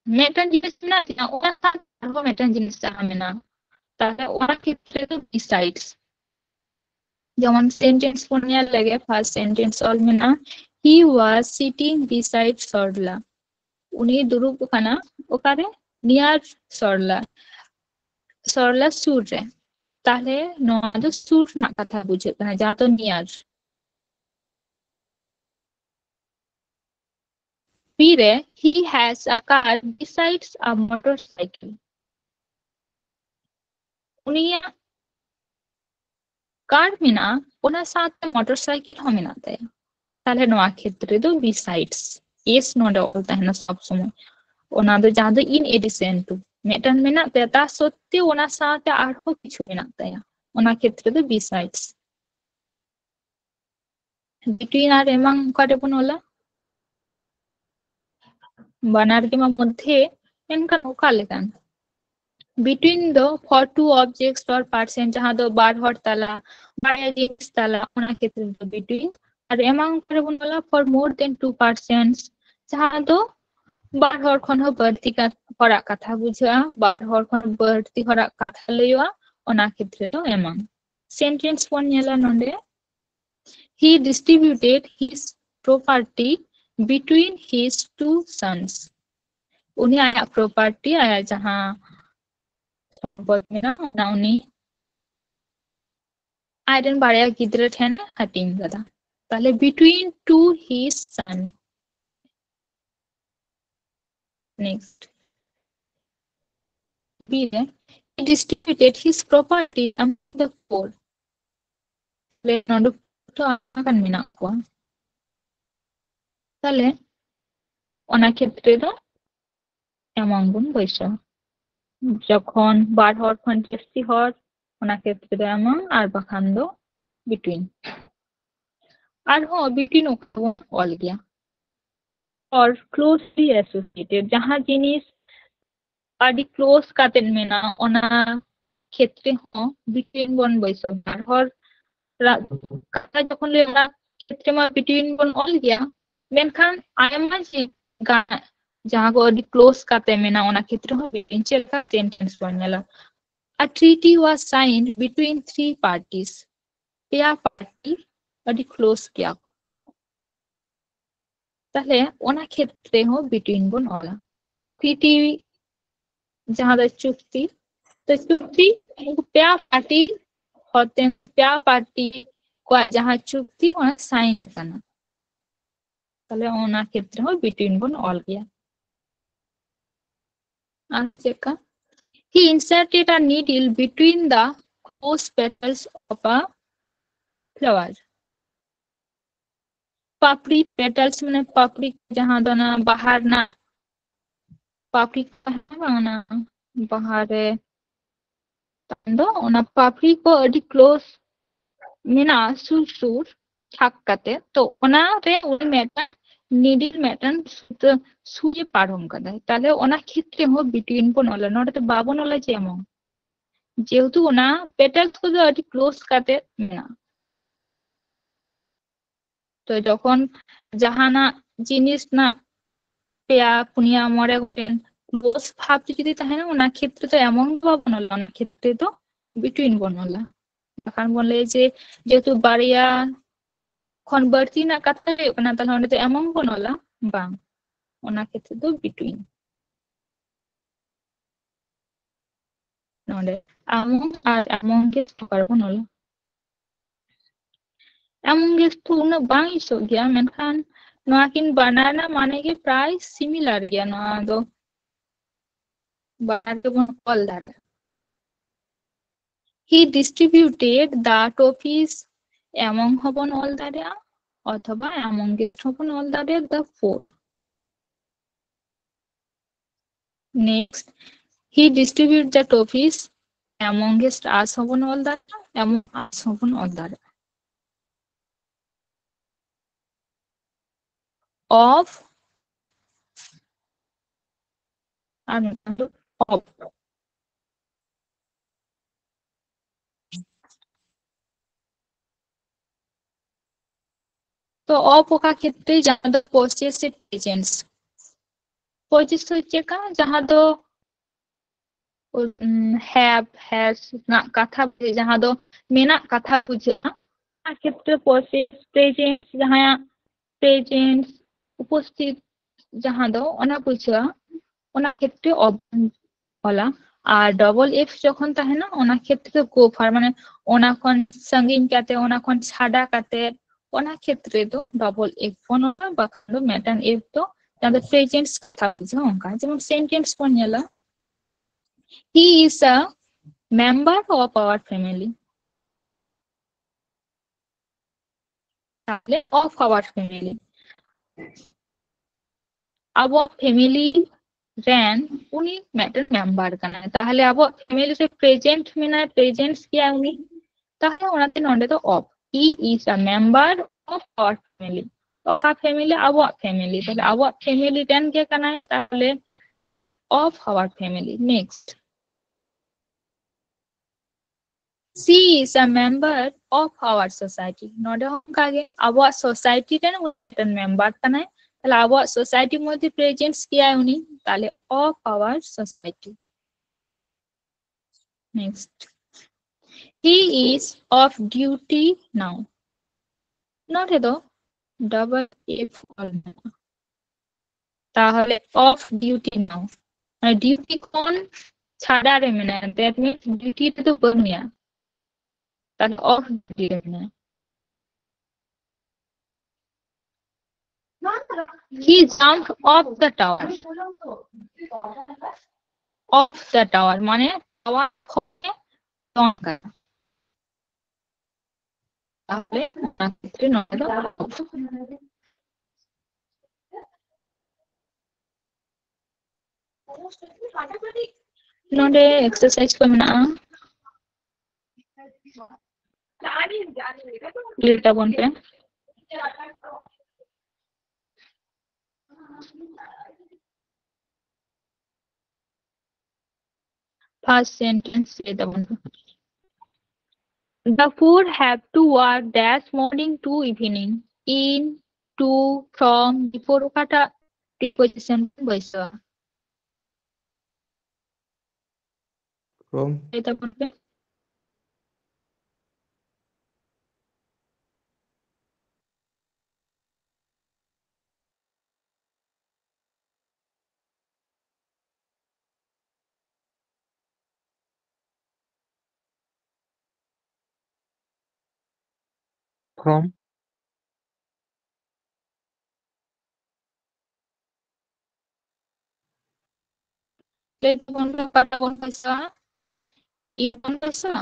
মেটান জিনিস না ওরা তারপর মেটান জিনিস চাহামে না তাহলে ওরা ক্ষেত্রে তো বিসাইডস যেমন সেন্টেন্স পড়নিয়ার লাগে ফার্স্ট সেন্টেন্স অল মেনা হি ওয়াজ সিটিং বিসাইড সরলা উনি দুরুব কানা ওকারে নিয়ার সরলা সরলা সুর রে তাহলে নোয়া দো সুর না কথা বুঝে কানা যা তো near Pire, he has a car besides a motorcycle. उनिया कार मिना उना साथ में मोटरसाइकिल हो मिना ते ताले नोआ क्षेत्रे दो besides yes नोडे बोलता है ना सब समय उना दो जहाँ दो in addition to मेटन मिना ते ता सोते उना साथ में आठ हो किचु मिना ते उना क्षेत्रे दो besides between আর এমাং কাটে বন হলা বানার के মধ্যে এনকান ওকা লেখান between the for two objects or person जहाँ दो बार हर ताला बार जिनिस ताला उना क्षेत्र दो between और among करे बोला for more than two persons जहाँ दो बार हर खन हो बढ़ती का हरा कथा बुझा बार हर खन बढ़ती हरा कथा लेवा उना क्षेत्र दो among sentence one यला नंदे he distributed his property between his two sons उन्हें आया property आया जहाँ बोलमेना नाउनी आयरन बारिया गिद्रे ठेन हटिंग गदा पहले between to his son next B he distributed his property among the poor le nondo to akan mina ko tale ona khetre do among gun boiso যখন বার হওয়ার কন্টেক্সটি হওয়ার ওনা ক্ষেত্রে তো এমন আর বাখান দো বিটুইন আর হো বিটুইন অল গিয়া और क्लोजली एसोसिएटेड जहाँ जिनिस आदि क्लोज कातेन मेना ओना क्षेत्रे हो बिटुइन बन बइसो বার হওয়ার কথা যখন লেলা ক্ষেত্রে মা বিটুইন বন অল গিয়া মেনখান আয়মা যে जहाँ को अभी क्लोज काते में ना ओना क्षेत्र हो बिटुइन का सेंटेंस बनला a treaty was signed between three parties पेया party अभी क्लोज किया ताहले ओना क्षेत्रे हो बिटुइन बन ओला treaty जहाँ द चुक्ति तो चुक्ति पेया पार्टी होते पेया पार्टी को जहाँ चुक्ति ओना साइन करना ताहले ओना क्षेत्र हो बिटुइन बन ऑल गया He inserted a needle between the closed petals of a flower. Papdi petals मैंने पापड़ी जहाँ दोना बाहर ना पापड़ी का ना बाहर है तंदो ओना पापड़ी को अड़ी क्लोज मिना सुर छाक करते तो ओना रे उन मेटन निडिल मेटन सुजे पारम कदा ताले ओना क्षेत्रे हो बिटुइन बन ओला नोडे तो बाबन ओला जेमो जेहेतु ओना पेटल्स को अड़ी क्लोज करते मिना तो যখন জাহানা জিনিস না পেয়া পুনিয়া মরে গেলেন ক্লোজ ভাবতে যদি তাহে না ওনা ক্ষেত্রে তো এমন ভাব বনলা ওনা ক্ষেত্রে তো বিটুইন বনলা কারণ বললে যে যেহেতু বাড়িয়া খন বাড়তি না কাটতে না তাহলে ওনা তো এমন বনলা বাং ওনা ক্ষেত্রে তো বিটুইন নলে আমং আর আমং কে প্রকার বনলা एमन गेस तो उन बांग इस गया मेनखान नोआ किन बनाना माने के प्राय सिमिलर गया नोआ दो बाहर के बन call that he distributed the trophies among hobon all दारिया অথবা amongst হবো all the four. Next, he distribute the trophies amongst us হবো all the among us হবো all the of and of. তো অপোকা ক্ষেত্রে যাহা দো possessive presence possessive হচ্ছে কা যাহা দো have has না কথা যাহা দো মেনা কথা বুঝে না আর ক্ষেত্রে possessive presence যাহা presence উপস্থিত যাহা দো ওনা বুঝা ওনা ক্ষেত্রে of বলা আর ডবল এফ যখন তাহে না ওনা ক্ষেত্রে গোফার মানে ওনা খন সঙ্গিন কাতে ওনা খন ছাড়া কাতে ওনা ক্ষেত্রে তো ডবল এফ ফোন বা খালো মেটান এফ তো তাদের প্রেজেন্স থাকছে অঙ্কা যেমন সেন্টেন্স কোন নিলা he is a member of our family তাহলে of our family our family রেন উনি মেটার মেম্বার কানা তাহলে আওয়ার ফ্যামিলি সে প্রেজেন্ট মেনা প্রেজেন্স কিয়া উনি তাহলে ওনাতে নন্ডে তো of he is a member of our family our family our family তাহলে আওয়ার ফ্যামিলি রেন কে কানা তাহলে of our family next she is a member of our society নডে হংকা আগে our society রেন উনি মেম্বার কানা তাহলে our society মধ্যে প্রেজেন্স কিয়া উনি তাহলে of our society next he is off duty now not edo double f তাহলে অফ ডিউটি নাও মানে ডিউটি কোন ছাড়া রে মানে দ্যাট মিন্স ডিউটি তো বনিয়া তাহলে অফ ডিউটি মানে he jumped off the tower off the tower মানে টাওয়ার থেকে লঙ্কা তাহলে ক্ষেত্রে নয় नोडे एक्सरसाइज को मना लेटा बन पे फर्स्ट सेंटेंस लेटा बन पे the four have to work dash morning to evening in to from before kata preposition বৈশা from लेटा बन पे from लेटा बन पे kata बन বৈশা ইভন বৈশা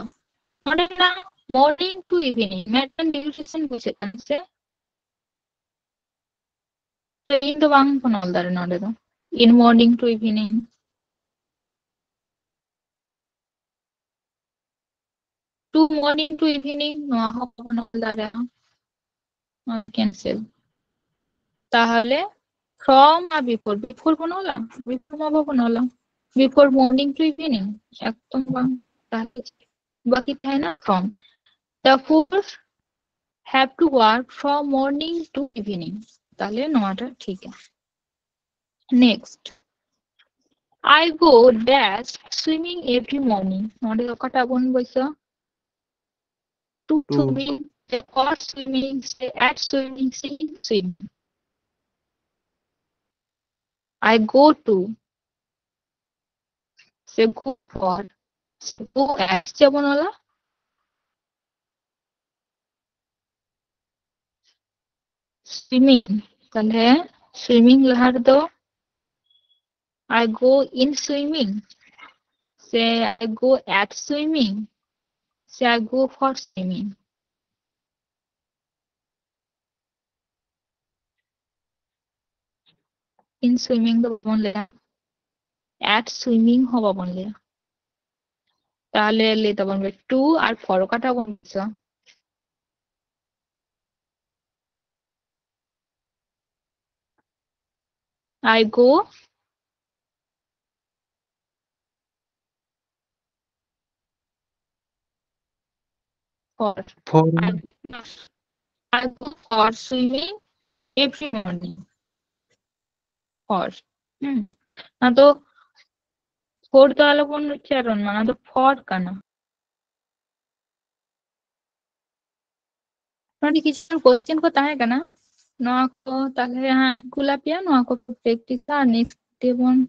মানে না morning to evening matter duration বুঝে আছে in the bang panol dare node do in morning to evening to morning to evening no ha panol dare cancel তাহলে from R before before বনলা before মা বনলা before morning to evening একদম বাং তাহলে বাকি তাই না from the four have to work from morning to evening তাহলে নটা ঠিক আছে next I go dash swimming every morning নটা কটা বন বইছো to swimming or swimming say at swimming swim I go to say go for say go at যেমন হলো swimming তাহলে swimming লাহার দো I go in swimming say I go at swimming say I go for swimming in swimming do babon leya at swimming ho babon leya তাহলে le tabon be to R for kata bon bisa I go for For I go for swimming every morning for ना तो for तो आलो कौन उच्चारण माना तो for करना नोडी किसी क्वेश्चन को ताहे करना नो को ताहे हाँ कुला पिया नो को प्रैक्टिस आ नेक्स्ट डे बोन